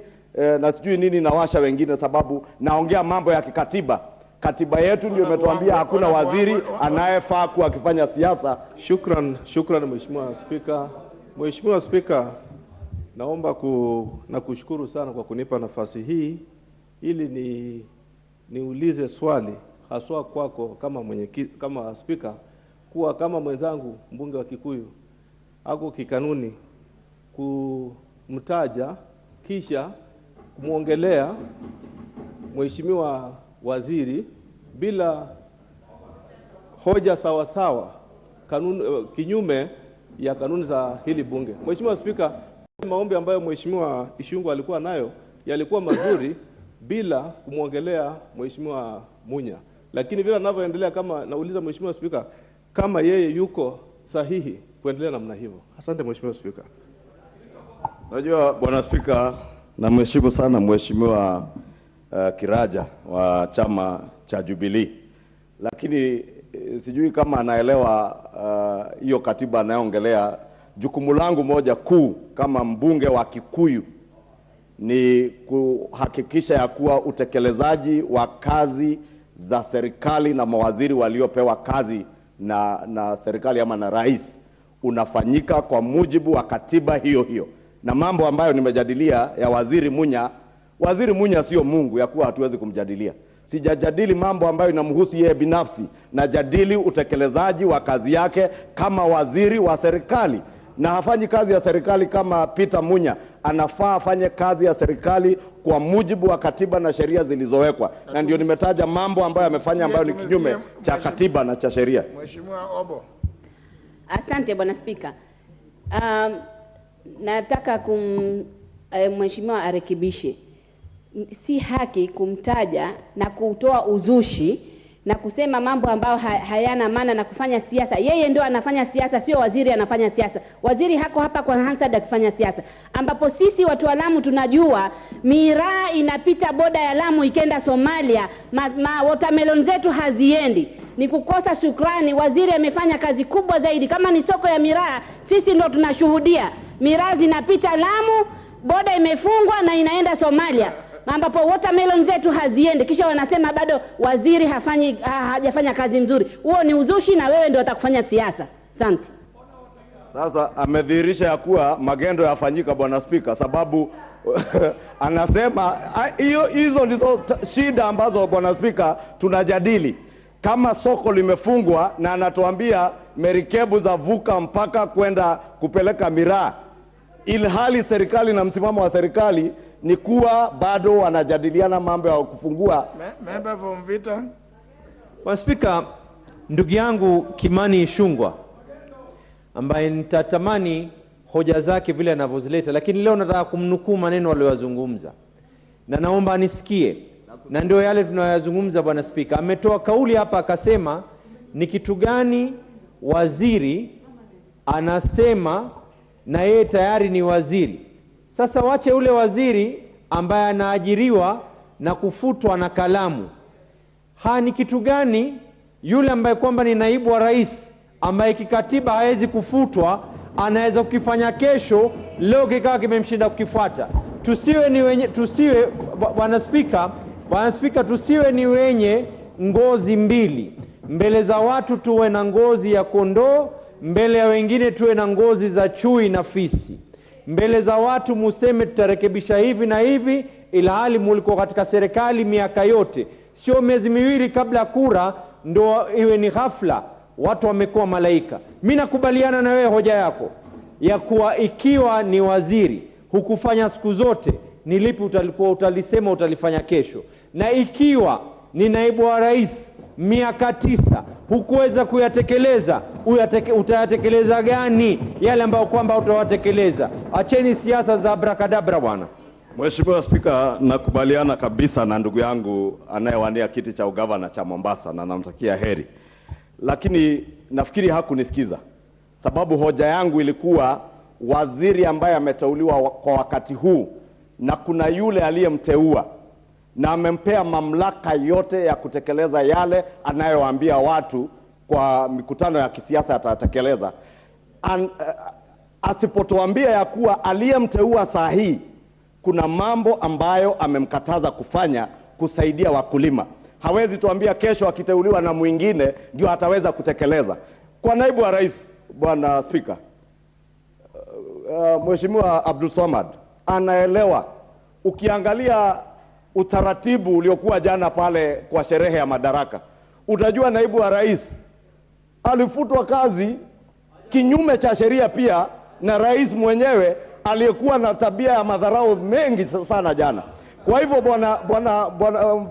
na sijui nini nawasha wengine, sababu naongea mambo ya kikatiba. Katiba yetu ndio imetuambia hakuna waziri anayefaa kuwa akifanya siasa. Shukran Mheshimiwa Spika. Mheshimiwa Spika, naomba kushukuru sana kwa kunipa nafasi hii ili niulize swali haswa kwako kama Spika, kuwa kama mwenzangu mbunge wa Kikuyu ako kikanuni kumtaja kisha kumuongelea Mheshimiwa waziri bila hoja sawa kinyume ya kanuni za hili bunge. Mheshimiwa Spika, maombi ambayo Mheshimiwa Ishungu alikuwa nayo yalikuwa mazuri bila kumuongelea Mheshimiwa Munya. Lakini vile anavyoendelea, kama nauliza Mheshimiwa Spika, kama yeye yuko sahihi kuendelea namna hivyo. Asante Mheshimiwa Spika. Unajua Bwana Spika, na mheshimu sana Mheshimiwa Kiraja wa chama cha Jubilee, lakini sijui kama anaelewa hiyo katiba anayoongelea. Jukumu langu moja kuu kama mbunge wa Kikuyu ni kuhakikisha ya kuwa utekelezaji wa kazi za serikali na mawaziri waliopewa kazi na serikali ama na rais unafanyika kwa mujibu wa katiba hiyo. Na mambo ambayo nimejadilia ya Waziri Munya sio Mungu ya kuwa hatuwezi kumjadilia. Sijajadili mambo ambayo inamhusu yeye binafsi, na jadili utekelezaji wa kazi yake kama waziri wa serikali. Na hafanyi kazi ya serikali kama Peter Munya, anafaa afanye kazi ya serikali kwa mujibu wa katiba na sheria zilizowekwa. Na ndio nimetaja mambo ambayo amefanya ambayo ni kinyume cha katiba na cha sheria. Mheshimiwa Obo. Asante Bwana Spika. Nataka Mheshimiwa arekebishe. Si haki kumtaja na kutoa uzushi na kusema mambo ambayo hayana maana na kufanya siasa. Yeye ndio anafanya siasa, sio waziri anafanya siasa. Waziri hako hapa kwa Hansard akifanya siasa. Ambapo sisi watu wa Lamu tunajua miraa inapita boda ya Lamu ikenda Somalia, watermelon zetu haziendi. Ni kukosa shukrani. Waziri amefanya kazi kubwa zaidi. Kama ni soko ya miraa, sisi ndio tunashuhudia. Miraa zinapita Lamu, boda imefungwa na inaenda Somalia, ambapo watermelon zetu haziendi, kisha wanasema bado waziri hajafanya kazi nzuri. Huo ni uzushi na wewe ndio utakufanya siasa. Asante. Sasa amedhihirisha ya kuwa magendo yafanyika, Bwana Spika, sababu anasema hizo ndizo shida ambazo Bwana Spika tunajadili. Kama soko limefungwa na anatuambia merikebu za vuka mpaka kwenda kupeleka miraa, ilhali serikali na msimamo wa serikali ni kuwa bado wanajadiliana mambo ya kufungua. Member from Vita. Bwana Spika, ndugu yangu Kimani Ichung'wah ambaye nitatamani hoja zake vile anavyozileta, lakini leo nataka kumnukuu maneno aliyozungumza na naomba anisikie, na ndio yale tunayozungumza. Bwana Spika, ametoa kauli hapa akasema ni kitu gani waziri anasema na yeye tayari ni waziri. Sasa wache ule waziri ambaye anaajiriwa na kufutwa na kalamu. Ni kitu gani yule ambaye kwamba ni naibu wa rais ambaye kikatiba hawezi kufutwa anaweza kukifanya kesho, leo kikawa kimemshinda kukifuata? Tusiwe Bwana Spika, tusiwe ni wenye ngozi mbili. Mbele za watu tuwe na ngozi ya kondoo, mbele ya wengine tuwe na ngozi za chui na fisi. Mbele za watu museme tutarekebisha hivi na hivi, ila hali mulikuwa katika serikali miaka yote. Sio miezi miwili kabla kura ndo iwe ni ghafla watu wamekuwa malaika. Mimi nakubaliana na wewe hoja yako ya kuwa ikiwa ni waziri hukufanya siku zote ni lipi utalisema utalifanya kesho. Na ikiwa ni naibu wa rais miaka 9 hukuweza kuyatekeleza, utayatekeleza gani yale ambayo kwamba utawatekeleza? Acheni siasa za abrakadabra bwana. Mheshimiwa Spika, nakubaliana kabisa na ndugu yangu anayewania kiti cha ugavana cha Mombasa na namtakia heri. Lakini nafikiri hakunisikiza. Sababu hoja yangu ilikuwa waziri ambaye ameteuliwa kwa wakati huu na kuna yule aliyemteua na amempea mamlaka yote ya kutekeleza yale anayowaambia watu kwa mikutano ya kisiasa atatekeleza. Asipotuambia ya kuwa aliyemteua saa hii kuna mambo ambayo amemkataza kufanya kusaidia wakulima, hawezi tuambia kesho akiteuliwa na mwingine ndio ataweza kutekeleza. Kwa naibu wa rais, Bwana Spika, Mheshimiwa Abdul Samad anaelewa. Ukiangalia utaratibu uliokuwa jana pale kwa sherehe ya madaraka, utajua naibu wa rais alifutwa kazi kinyume cha sheria pia na rais mwenyewe aliyekuwa na tabia ya madharau mengi sana jana. Kwa hivyo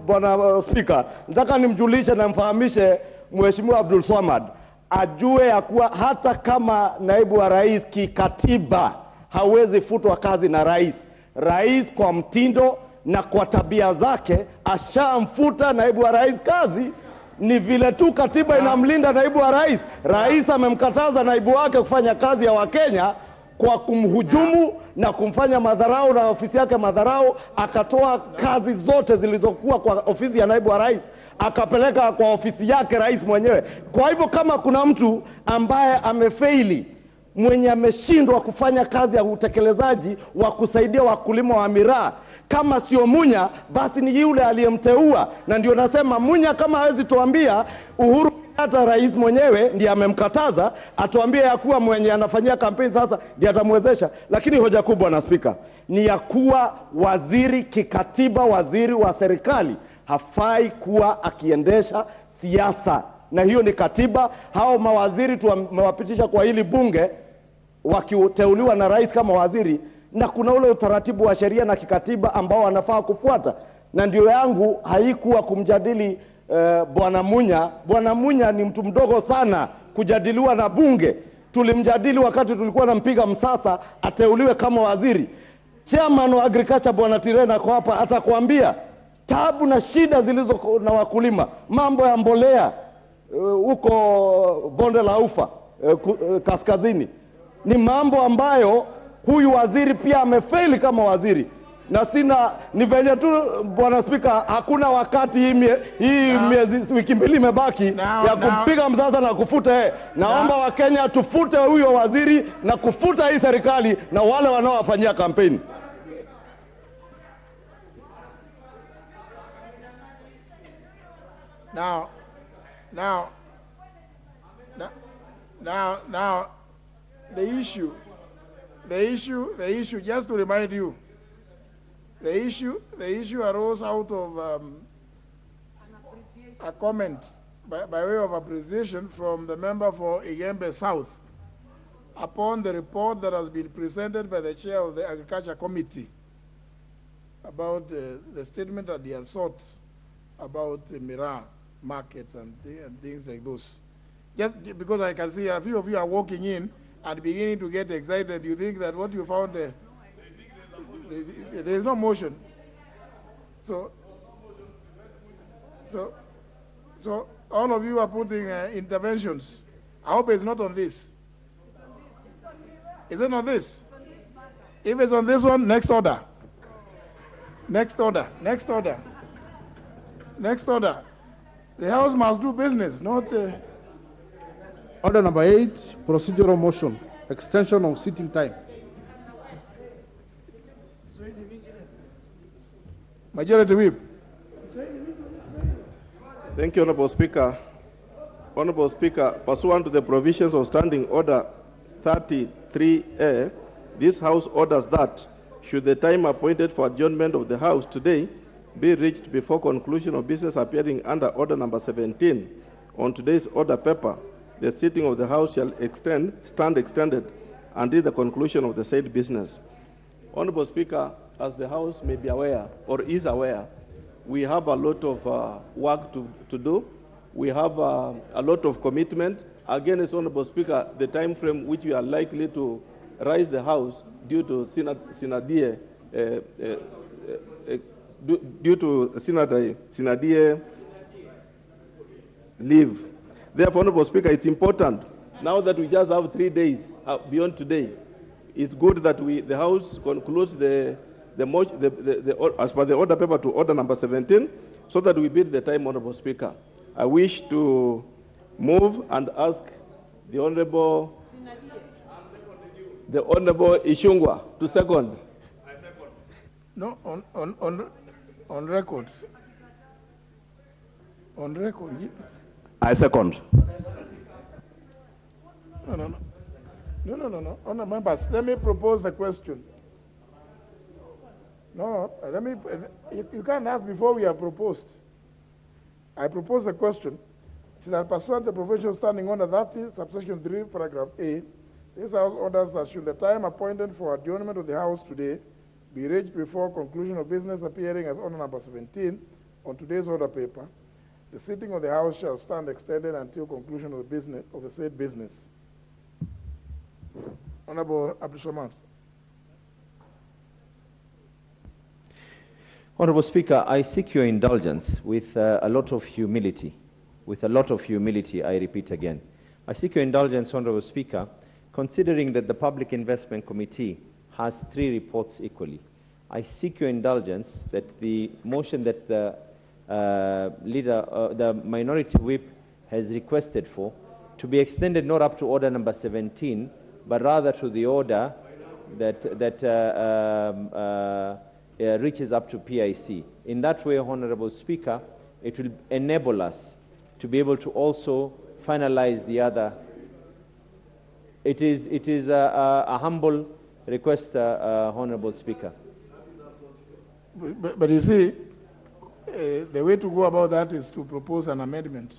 bwana Spika, nataka nimjulishe na mfahamishe Mheshimiwa Abdul Samad ajue ya kuwa hata kama naibu wa rais kikatiba hawezi futwa kazi na rais. Rais kwa mtindo na kwa tabia zake ashamfuta naibu wa rais kazi. Ni vile tu katiba inamlinda naibu wa rais. Rais amemkataza naibu wake kufanya kazi ya Wakenya kwa kumhujumu na kumfanya madharau na ofisi yake madharau, akatoa kazi zote zilizokuwa kwa ofisi ya naibu wa rais akapeleka kwa ofisi yake rais mwenyewe. Kwa hivyo kama kuna mtu ambaye amefeili, mwenye ameshindwa kufanya kazi ya utekelezaji wa kusaidia wakulima wa miraa, kama sio Munya basi ni yule aliyemteua. Na ndio nasema Munya kama hawezi tuambia Uhuru hata rais mwenyewe ndiye amemkataza, atuambie ya kuwa mwenye anafanyia kampeni sasa ndiye atamwezesha. Lakini hoja kubwa na Spika ni ya kuwa waziri kikatiba, waziri wa serikali hafai kuwa akiendesha siasa, na hiyo ni katiba. Hao mawaziri tumewapitisha kwa hili bunge wakiteuliwa na rais kama waziri, na kuna ule utaratibu wa sheria na kikatiba ambao wanafaa kufuata. Na ndio yangu haikuwa kumjadili Bwana Munya. Bwana Munya ni mtu mdogo sana kujadiliwa na bunge. Tulimjadili wakati tulikuwa nampiga msasa ateuliwe kama waziri. Chairman wa Agriculture Bwana Tirena kwa hapa atakwambia tabu na shida zilizo na wakulima, mambo ya mbolea huko bonde la Ufa kaskazini, ni mambo ambayo huyu waziri pia amefeli kama waziri. Na sina ni venye tu Bwana Spika, hakuna wakati hii wiki mbili imebaki ya kupiga mzaza na kufuta. Naomba Wakenya tufute huyo waziri na kufuta hii serikali na wale wanaowafanyia kampeni. Now, the issue, just to remind you, the issue arose out of a comment by way of appreciation from the member for Igembe South upon the report that has been presented by the chair of the Agriculture Committee about the statement that he had sought about the Miraa markets and things like those. Just because I can see a few of you are walking in and beginning to get excited, you think that what you found there, there is no motion. So all of you are putting interventions. I hope it's not on this. Is it on this? If it's on this one, next order. Next order. Next order. Next order. The House must do business, not... Order number 8, procedural motion, extension of sitting time. Majority Whip. Thank you, Honorable Speaker. Honorable Speaker, pursuant to the provisions of Standing Order 33A, this House orders that, should the time appointed for adjournment of the House today be reached before conclusion of business appearing under Order number 17 on today's order paper, the sitting of the House shall stand extended until the conclusion of the said business. Honorable Speaker, as the House may be aware or is aware, we have a lot of work to do. We have a lot of commitment. Again, as Honorable Speaker, the time frame which we are likely to rise the House due to Sinadie leave. Therefore, Honorable Speaker, it's important, now that we just have 3 days beyond today, it's good that the House concludes as per the order paper to order number 17, so that we beat the time, Honorable Speaker. I wish to move and ask the Honorable Ishungwa to second. No, on record. On record. I second. No. Honourable members, let me propose a question. No, let me. You can't ask before we have proposed. I propose a question. It is that pursuant to the provision standing under 30, subsection 3, paragraph A, this House orders that should the time appointed for adjournment of the House today be reached before conclusion of business appearing as order number 17 on today's order paper, the sitting of the House shall stand extended until conclusion of the said business. Honorable Abdul. Honorable Speaker, I seek your indulgence with a lot of humility. With a lot of humility, I repeat again. I seek your indulgence, Honorable Speaker, considering that the Public Investment Committee has 3 reports equally. I seek your indulgence that the motion that the the minority whip has requested for to be extended not up to order number 17, but rather to the order that reaches up to PIC. In that way, Honorable Speaker, it will enable us to be able to also finalize the other. It is a humble request, Honorable Speaker. But you see, the way to go about that is to propose an amendment.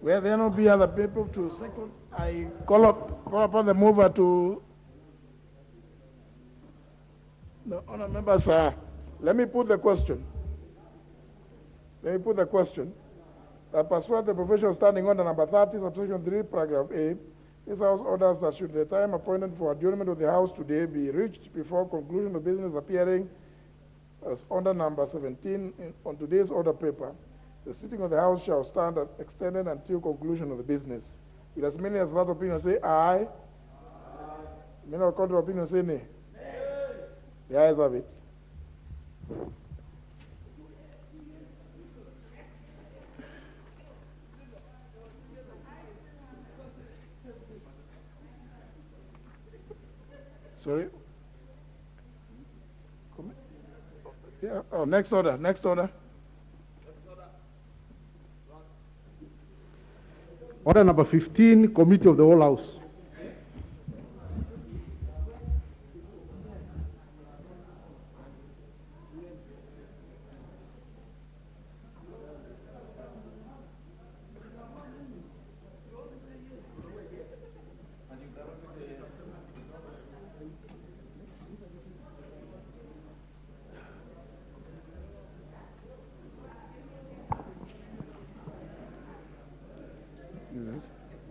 Where there not be other people to second, I call upon the mover to. No, honourable members, let me put the question. That pursuant to the provision standing under number 30, subsection 3, paragraph A, this House orders that should the time appointed for adjournment of the House today be reached before conclusion of business appearing as order number 17 on today's order paper, the sitting of the House shall stand extended until conclusion of the business. Will as many as that opinion say aye? Many of contrary opinion say nay? The ayes have it. Sorry? Yeah. Oh, next order. Order number 15, Committee of the Whole House.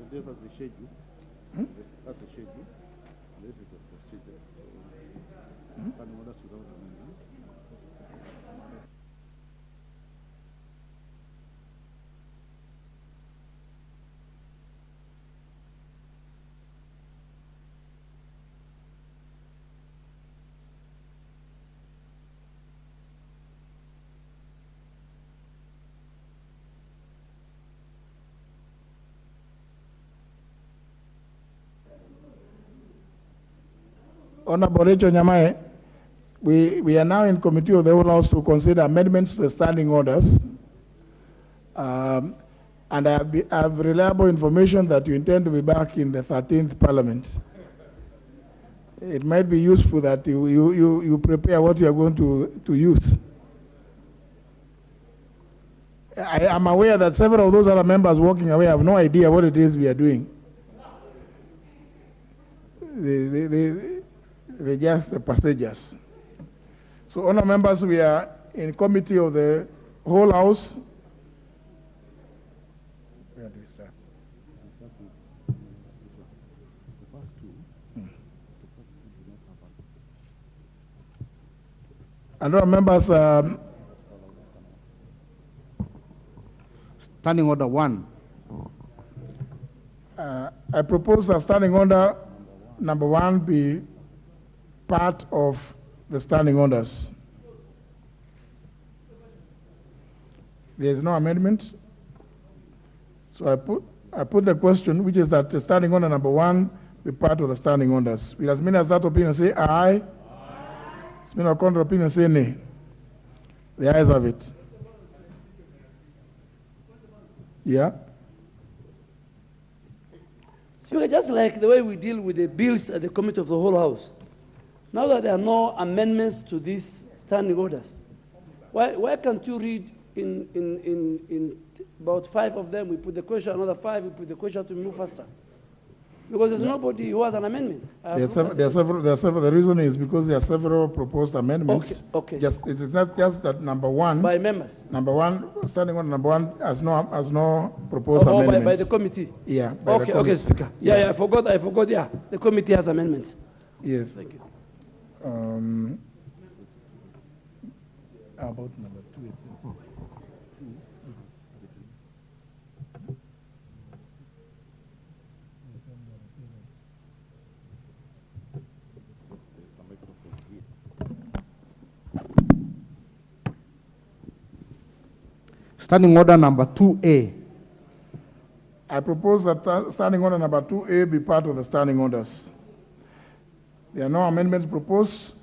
This is the schedule. That's the schedule. This is the procedure. And orders without amendments. Honorable Rachel Nyamae, we are now in Committee of the Whole House to consider amendments to the standing orders. And I have reliable information that you intend to be back in the 13th Parliament. It might be useful that you prepare what you are going to use. I am aware that several of those other members walking away have no idea what it is we are doing. They're just passengers. So, honor members, we are in committee of the whole House. Where do we start? And honor members, Standing Order 1. I propose that Standing Order number 1 be part of the standing orders. There is no amendment. So I put the question, which is that the Standing Order number 1 be part of the standing orders. Will as many as that opinion say aye? Aye. As many as contrary opinion say nay. The ayes have it. Yeah. Speaker, just like the way we deal with the bills at the Committee of the Whole House, now that there are no amendments to these standing orders, why can't you read in about 5 of them, we put the question, another 5, we put the question to move faster? Because there's nobody who has an amendment. There are several. The reason is because there are several proposed amendments. Okay. It's not just that number 1. By members. Number 1, Standing Order number 1 has no proposed amendments. By the committee. Yeah. Okay, Speaker. Yeah, I forgot. Yeah, the committee has amendments. Yes. Thank you. How about number 2? Standing Order number 2A. I propose that Standing Order number 2A be part of the standing orders. There are no amendments proposed,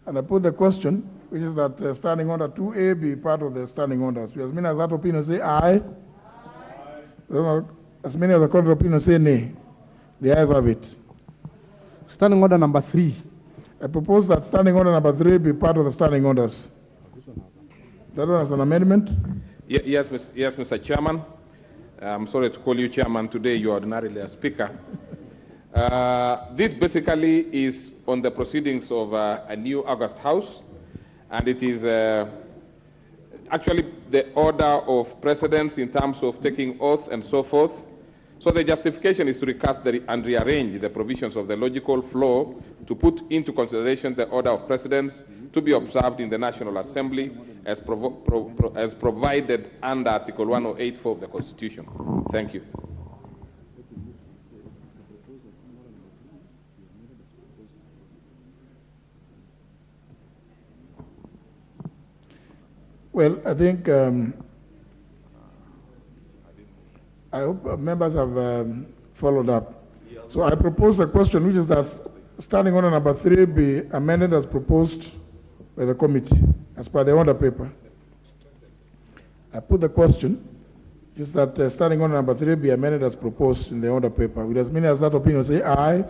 and I put the question, which is that Standing Order 2A be part of the standing orders. As many as that opinion say aye. Aye. As many as the contrary opinion say nay. The ayes have it. Standing Order number 3. I propose that Standing Order number 3 be part of the standing orders. That one has an amendment. Yes, Mr. Chairman. I'm sorry to call you chairman today. You are ordinarily a speaker. This basically is on the proceedings of a new August House, and it is actually the order of precedence in terms of taking oath and so forth. So the justification is to recast and rearrange the provisions of the logical flow to put into consideration the order of precedence to be observed in the National Assembly as provided under Article 108.4 of the Constitution. Thank you. Well, I think I hope members have followed up. So I propose a question, which is that Standing Order number 3 be amended as proposed by the committee, as per the order paper. I put the question, which is that Standing Order number 3 be amended as proposed in the order paper. Will as many as that opinion say aye? Aye.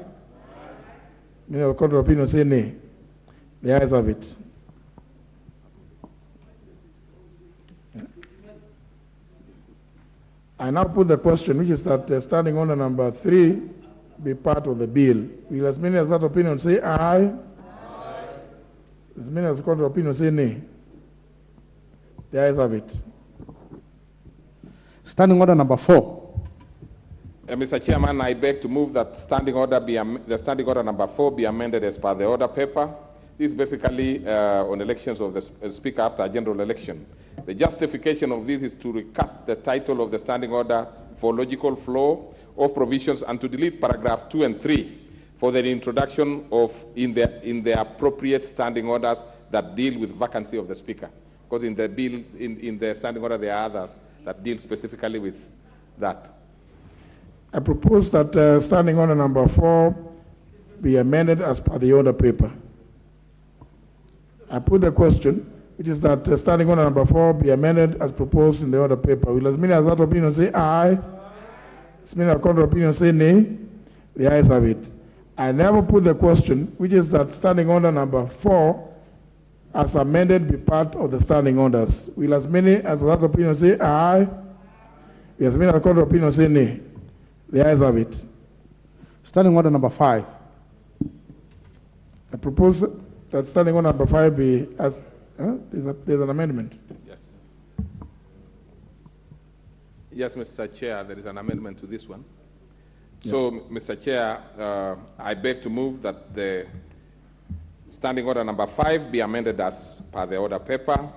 Many of the contrary opinion say nay. The ayes have it. I now put the question, which is that Standing Order number 3 be part of the bill. Will as many as that opinion say aye? Aye. As many as the contrary opinion say nay. The ayes have it. Standing Order number 4. Mr. Chairman, I beg to move that the Standing Order number 4 be amended as per the order paper. This is basically on elections of the Speaker after a general election. The justification of this is to recast the title of the Standing Order for logical flow of provisions and to delete paragraph 2 and 3 for the introduction of in the appropriate standing orders that deal with vacancy of the Speaker. Because in the bill, in the standing order, there are others that deal specifically with that. I propose that Standing Order number 4 be amended as per the order paper. I put the question, which is that Standing Order number 4 be amended as proposed in the order paper. Will as many as that opinion say aye? As many as contrary opinion say nay? The ayes have it. I never put the question, which is that Standing Order number 4 as amended be part of the standing orders? Will as many as that opinion say aye? Will as many as contrary opinion say nay? The ayes have it. Standing order number 5. I propose that standing order number 5 be as there's an amendment. Yes. Yes, Mr. Chair, there is an amendment to this one. So, Mr. Chair, I beg to move that the standing order number 5 be amended as per the order paper.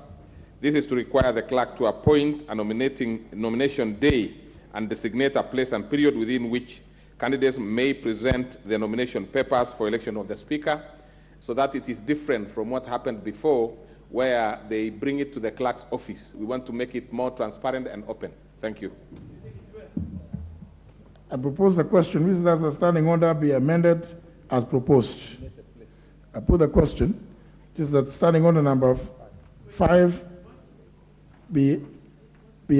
This is to require the clerk to appoint a nomination day and designate a place and period within which candidates may present their nomination papers for election of the Speaker, so that it is different from what happened before, where they bring it to the clerk's office. We want to make it more transparent and open. Thank you. I propose the question, which is that the standing order be amended as proposed. I put the question, which is that standing order number 5 be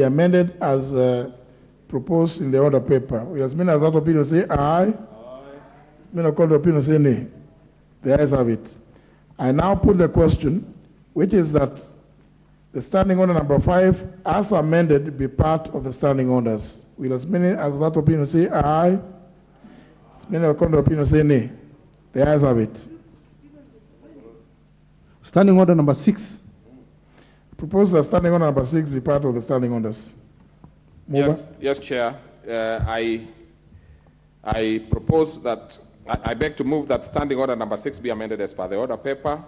amended as proposed in the order paper. Will as many as that opinion say aye? Aye. Many of contrary opinion say nay. The ayes have it. I now put the question, which is that the standing order number 5, as amended, be part of the standing orders. Will as many as that opinion say aye? As many of contrary opinion say nay. The ayes have it. Standing order number 6. Propose that standing order number 6 be part of the standing orders. Yes, Chair. I propose that I beg to move that standing order number 6 be amended as per the order paper.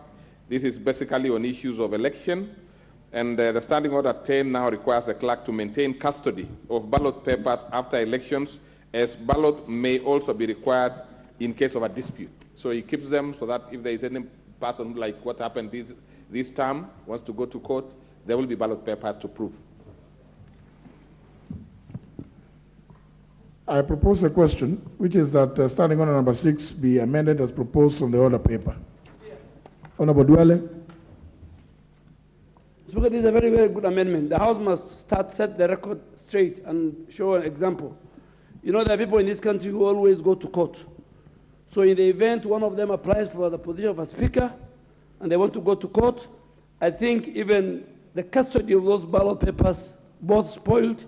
This is basically on issues of election, and the standing order 10 now requires the clerk to maintain custody of ballot papers after elections, as ballot may also be required in case of a dispute. So he keeps them so that if there is any person like what happened this term wants to go to court, there will be ballot papers to prove. I propose a question, which is that standing order number 6 be amended as proposed on the order paper. Honorable Duale. Speaker, this is a very, very good amendment. The House must set the record straight and show an example. You know, there are people in this country who always go to court. So in the event one of them applies for the position of a speaker and they want to go to court, I think even the custody of those ballot papers, both spoiled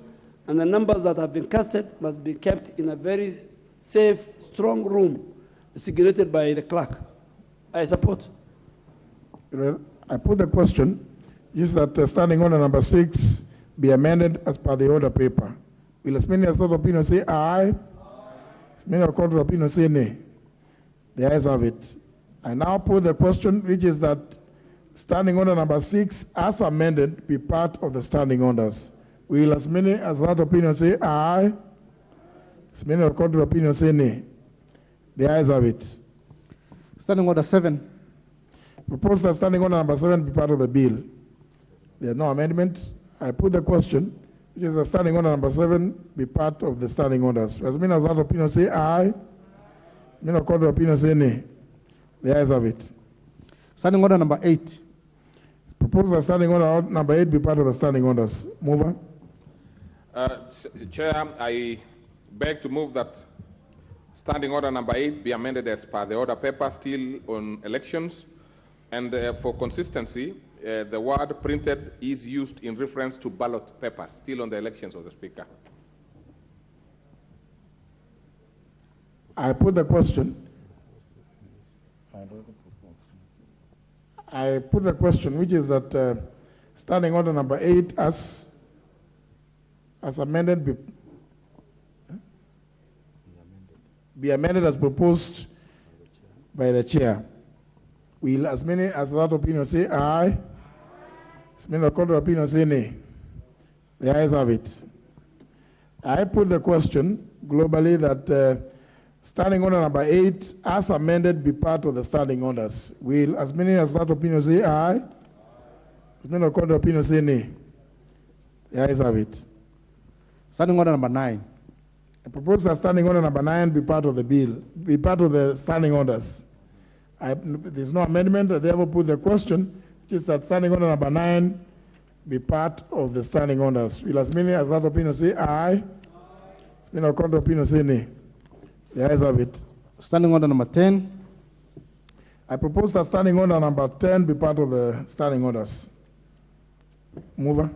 and the numbers that have been casted, must be kept in a very safe, strong room, designated by the clerk. I support. I put the question, is that standing order number 6 be amended as per the order paper. Will as many as that opinion say aye? As many of contrary opinion say nay? The ayes have it. I now put the question, which is that standing order number 6, as amended, be part of the standing orders. Will as many as that opinion say aye? As many of contrary opinion say nay? The ayes have it. Standing order 7. Propose that standing order number 7 be part of the bill. There are no amendments. I put the question, which is that standing order number 7 be part of the standing orders. As many as that opinion say aye? As many of contrary opinion say nay? The ayes have it. Standing order number 8. Propose that standing order number 8 be part of the standing orders. Mover. Chair, I beg to move that standing order number 8 be amended as per the order paper, still on elections. And for consistency, the word printed is used in reference to ballot papers, still on the elections of the Speaker. I put the question. I put the question, which is that standing order number 8 as amended be amended as proposed by the chair. Will as many as that opinion say aye? As many of contrary opinion say nay? The ayes have it. I put the question globally that standing order number 8, as amended, be part of the standing orders. Will as many as that opinion say aye? As many of contrary opinion say nay? The ayes have it. Standing order number 9. I propose that standing order number 9 be part of the bill, be part of the standing orders. There's no amendment. I therefore put the question, which is that standing order number 9 be part of the standing orders. Will as many as that opinion say aye? As many of contrary opinion say nay? The ayes have it. Standing order number 10. I propose that standing order number 10 be part of the standing orders. Mover.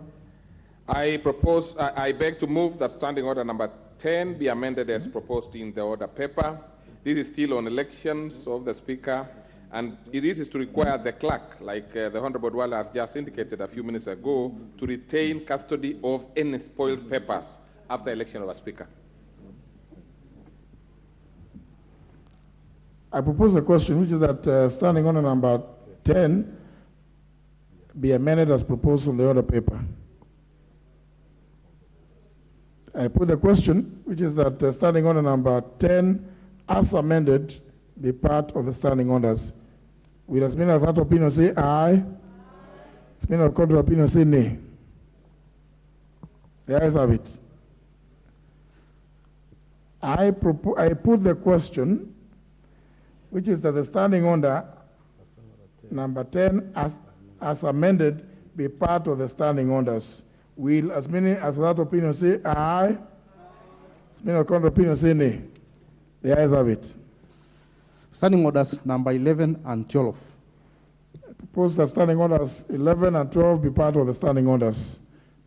I beg to move that standing order number 10 be amended as proposed in the order paper. This is still on elections of the Speaker, and this is to require the clerk, like the Honorable Dwala has just indicated a few minutes ago, to retain custody of any spoiled papers after election of a Speaker. I propose a question, which is that standing order number 10 be amended as proposed on the order paper. I put the question, which is that standing order number 10, as amended, be part of the standing orders. Will as many as that opinion say aye? As many as contrary opinion say nay? The ayes have it. I put the question, which is that the standing order number 10, as amended, be part of the standing orders. Will as many as that opinion say aye? As many as contrary opinion say nay? The ayes have it. Standing orders number 11 and 12. I propose that standing orders 11 and 12 be part of the standing orders.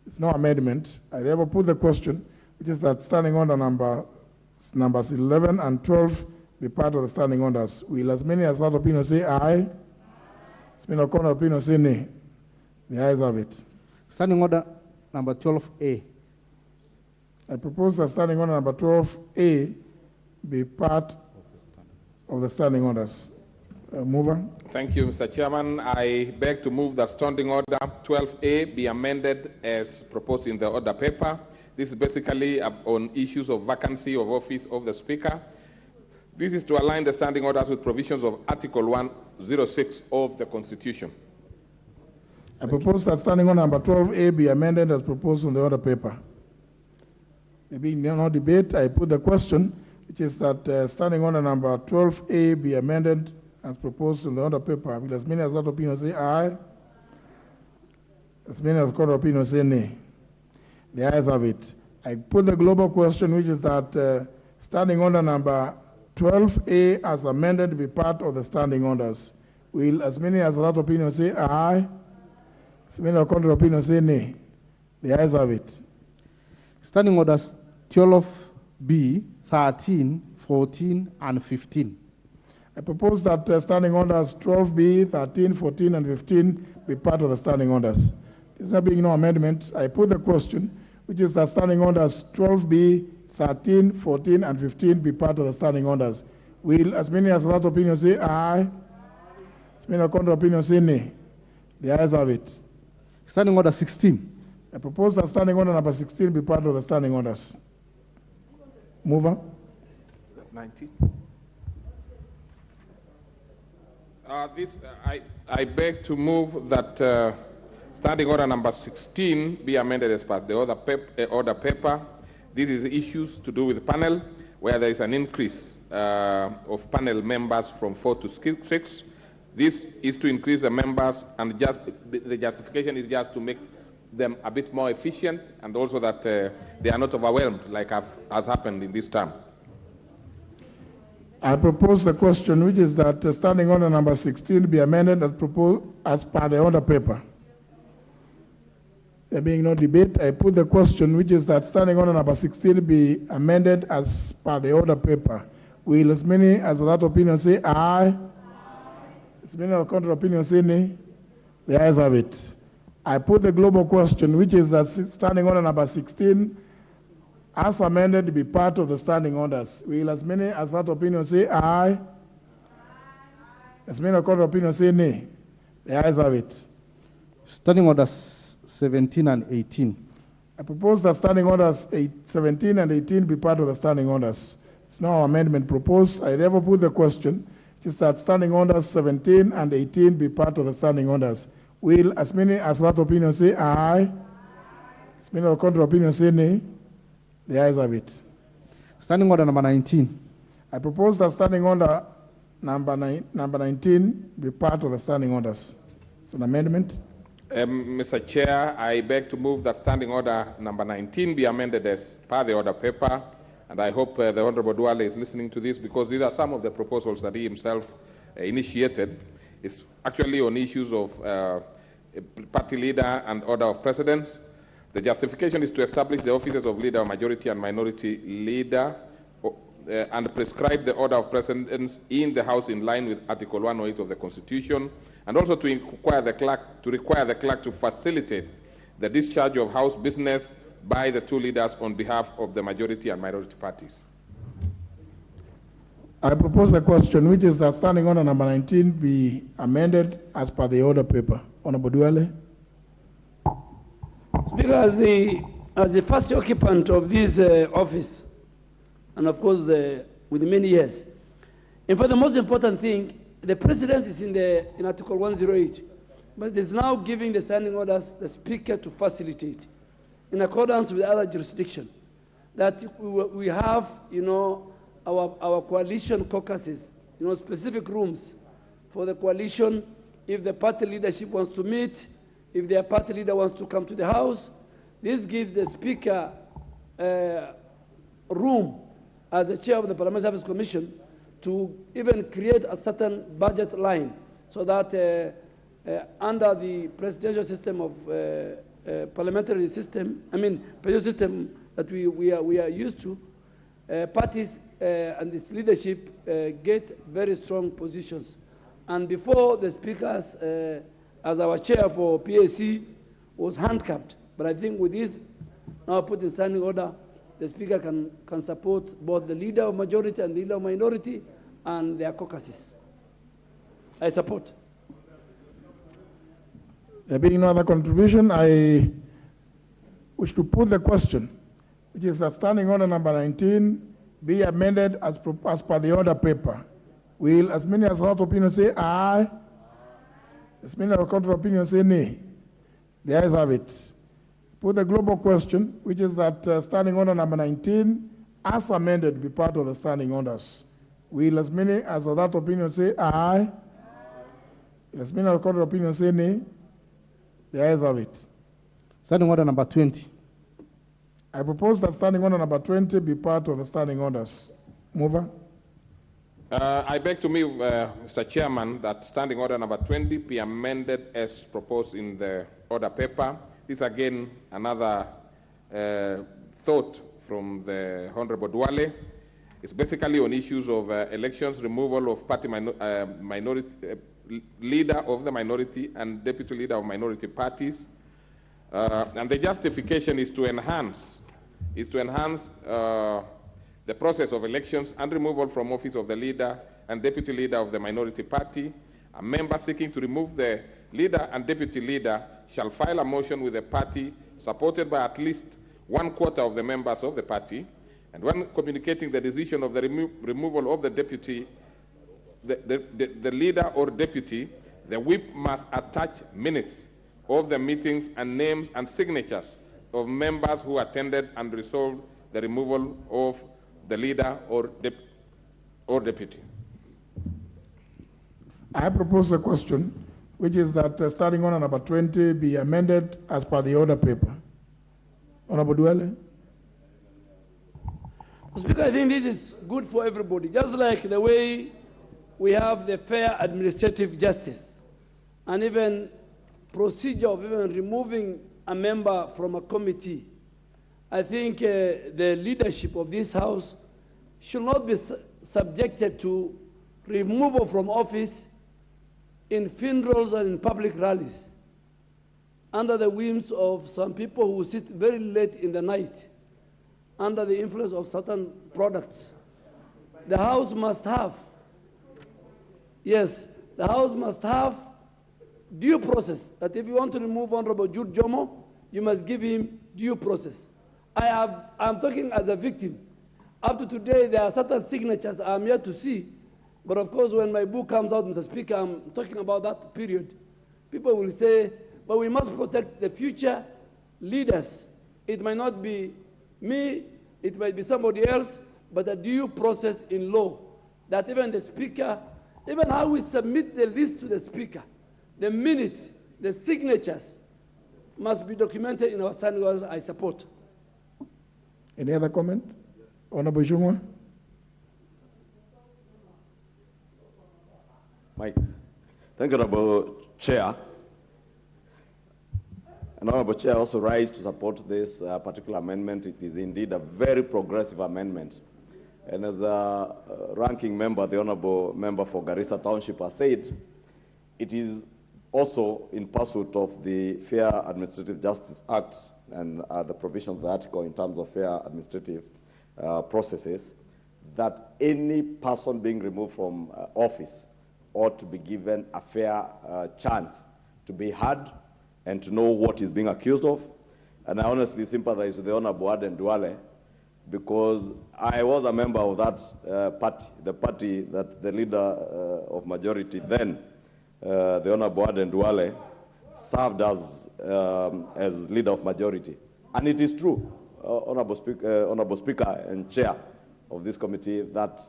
It's no amendment. I therefore put the question, which is that standing order numbers 11 and 12 be part of the standing orders. Will as many as that opinion say aye? As many as contrary opinion say nay? The ayes have it. Standing order number 12A. I propose that standing order number 12A be part of the standing orders. Mover. Thank you, Mr. Chairman. I beg to move that standing order 12A be amended as proposed in the order paper. This is basically on issues of vacancy of office of the Speaker. This is to align the standing orders with provisions of Article 106 of the Constitution. I propose that standing order number 12A be amended as proposed on the order paper. There being no debate, I put the question, which is that standing order number 12A be amended as proposed in the order paper. Will as many as that opinion say aye? As many as contrary opinion say nay? The ayes have it. I put the global question, which is that standing order number 12A as amended be part of the standing orders. Will as many as that opinion say aye? As many as contrary opinion say nay? The ayes have it. Standing orders 12B, 13, 14, and 15. I propose that standing orders 12B, 13, 14, and 15 be part of the standing orders. There's not being no amendment. I put the question, which is that standing orders 12B, 13, 14, and 15 be part of the standing orders. Will as many as that opinion say aye? As many as contrary opinion say nay? The ayes have it. Standing order 16. I propose that standing order number 16 be part of the standing orders. Mover. 19. I beg to move that standing order number 16 be amended as part of the order paper. This is issues to do with the panel, where there is an increase of panel members from 4 to 6. This is to increase the members, and the justification is just to make them a bit more efficient, and also that they are not overwhelmed like has happened in this term. I propose the question, which is that standing order number 16 be amended as per the order paper. There being no debate, I put the question, which is that standing order number 16 be amended as per the order paper. Will as many as that opinion say aye? As many as contrary opinion say nay? The ayes have it. I put the global question, which is that standing order number 16 as amended be part of the standing orders. Will as many as that opinion say aye? As many as contrary opinion say nay? The ayes have it. Standing orders 17 and 18. I propose that standing orders 17 and 18 be part of the standing orders. It's no amendment proposed. I therefore put the question, which is that standing orders 17 and 18 be part of the standing orders. Will as many as that opinion say aye? As many as contrary opinion say nay? The ayes have it. Standing order number 19. I propose that standing order number 19 be part of the standing orders. It's an amendment. Mr. Chair, I beg to move that standing order number 19 be amended as per the order paper, and I hope the Honorable Duale is listening to this, because these are some of the proposals that he himself initiated is actually on issues of party leader and order of precedence. The justification is to establish the offices of leader, majority, and minority leader and prescribe the order of precedence in the House in line with Article 108 of the Constitution, and also to require the clerk to facilitate the discharge of House business by the two leaders on behalf of the majority and minority parties. I propose a question, which is that standing order number 19 be amended as per the order paper. Honorable Duale. Speaker, as the first occupant of this office, and of course with many years, in fact, the most important thing, the presidency is in Article 108, but it is now giving the standing orders the Speaker to facilitate, in accordance with other jurisdiction, that we have, our coalition caucuses, specific rooms for the coalition. If the party leadership wants to meet, if their party leader wants to come to the House, this gives the Speaker room as the chair of the Parliamentary Service Commission to even create a certain budget line so that under the presidential system of parliamentary system, presidential system that we are used to, parties and its leadership get very strong positions. And before the speakers, as our chair for PAC, was handcuffed. But I think with this now put in standing order, the speaker can support both the leader of majority and the leader of minority and their caucuses. I support. There being no other contribution, I wish to put the question, which is that standing order number 19 be amended as per the order paper. Will as many as hot opinion say aye? As many as contrary opinion say nay? The ayes have it. Put the global question, which is that standing order number 19, as amended, be part of the standing orders. Will as many as of that opinion say aye? As many as contrary opinion say nay? The ayes have it. Standing order number 20. I propose that standing order number 20 be part of the standing orders. Mover. I beg to move, Mr. Chairman, that standing order number 20 be amended as proposed in the order paper. This again another thought from the Honorable Duale. It's basically on issues of elections, removal of party minority leader of the minority and deputy leader of minority parties, and the justification is to enhance the process of elections and removal from office of the leader and deputy leader of the minority party. A member seeking to remove the leader and deputy leader shall file a motion with the party supported by at least 1/4 of the members of the party, and when communicating the decision of the removal of the deputy, the leader or deputy, the whip must attach minutes of the meetings and names and signatures of members who attended and resolved the removal of the leader or deputy. I propose a question, which is that starting order number 20 be amended as per the order paper. Honorable Duale. Speaker, I think this is good for everybody, just like the way we have the fair administrative justice and even procedure of even removing a member from a committee. I think the leadership of this House should not be subjected to removal from office in funerals and in public rallies under the whims of some people who sit very late in the night under the influence of certain products. The House must have, yes, the House must have due process, that if you want to remove Honorable Jude Jomo, you must give him due process. I'm talking as a victim. Up to today, there are certain signatures I'm yet to see, but of course, when my book comes out, Mr. Speaker, I'm talking about that period. People will say, but we must protect the future leaders. It might not be me, it might be somebody else, but a due process in law, that even the Speaker, even how we submit the list to the Speaker, the minutes, the signatures must be documented in our standing order. I support. Any other comment? Honorable Jungwa. Mike. Thank you, Honorable Chair. And Honorable Chair also rise to support this particular amendment. It is indeed a very progressive amendment. And as a ranking member, the Honorable Member for Garissa Township has said, it is also in pursuit of the Fair Administrative Justice Act and the provisions of the article in terms of fair administrative processes, that any person being removed from office ought to be given a fair chance to be heard and to know what is being accused of. And I honestly sympathize with the Honorable Aden Duale, because I was a member of that party, the party that the leader of majority then, the Honorable Aden Duale, served as leader of majority. And it is true, Honorable Speaker and Chair of this committee, that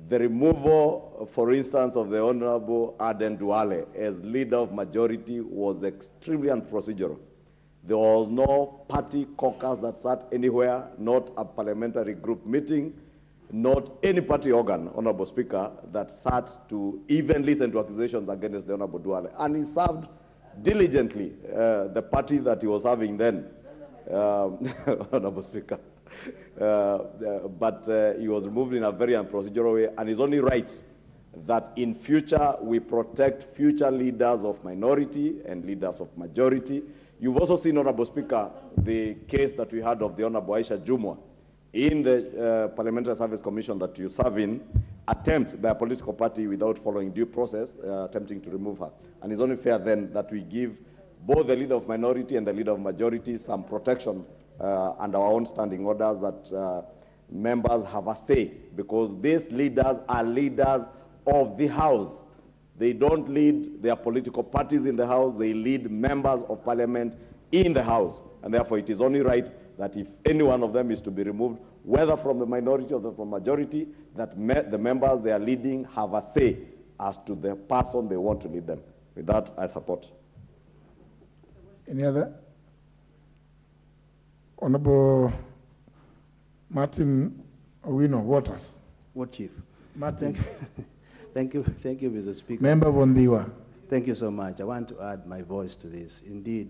the removal, for instance, of the Honorable Aden Duale as leader of majority was extremely unprocedural. There was no party caucus that sat anywhere, not a parliamentary group meeting, not any party organ, Honorable Speaker, that sat to even listen to accusations against the Honorable Duale. And he served diligently the party that he was having then, Honorable Speaker. But he was removed in a very unprocedural way, and it's only right that in future we protect future leaders of minority and leaders of majority. You've also seen, Honorable Speaker, the case that we had of the Honorable Aisha Jumwa in the Parliamentary Service Commission that you serve in, attempt by a political party without following due process, attempting to remove her. And it's only fair then that we give both the leader of minority and the leader of majority some protection and our own standing orders, that members have a say, because these leaders are leaders of the House. They don't lead their political parties in the House, they lead members of Parliament in the House. And therefore it is only right that if any one of them is to be removed, whether from the minority or from majority, that the members they are leading have a say as to the person they want to lead them. With that, I support. Any other? Honorable Martin Owino Waters. What, Chief? Martin. Thank you, Mr. Speaker. Member Bondiwa. Thank you so much. I want to add my voice to this. Indeed,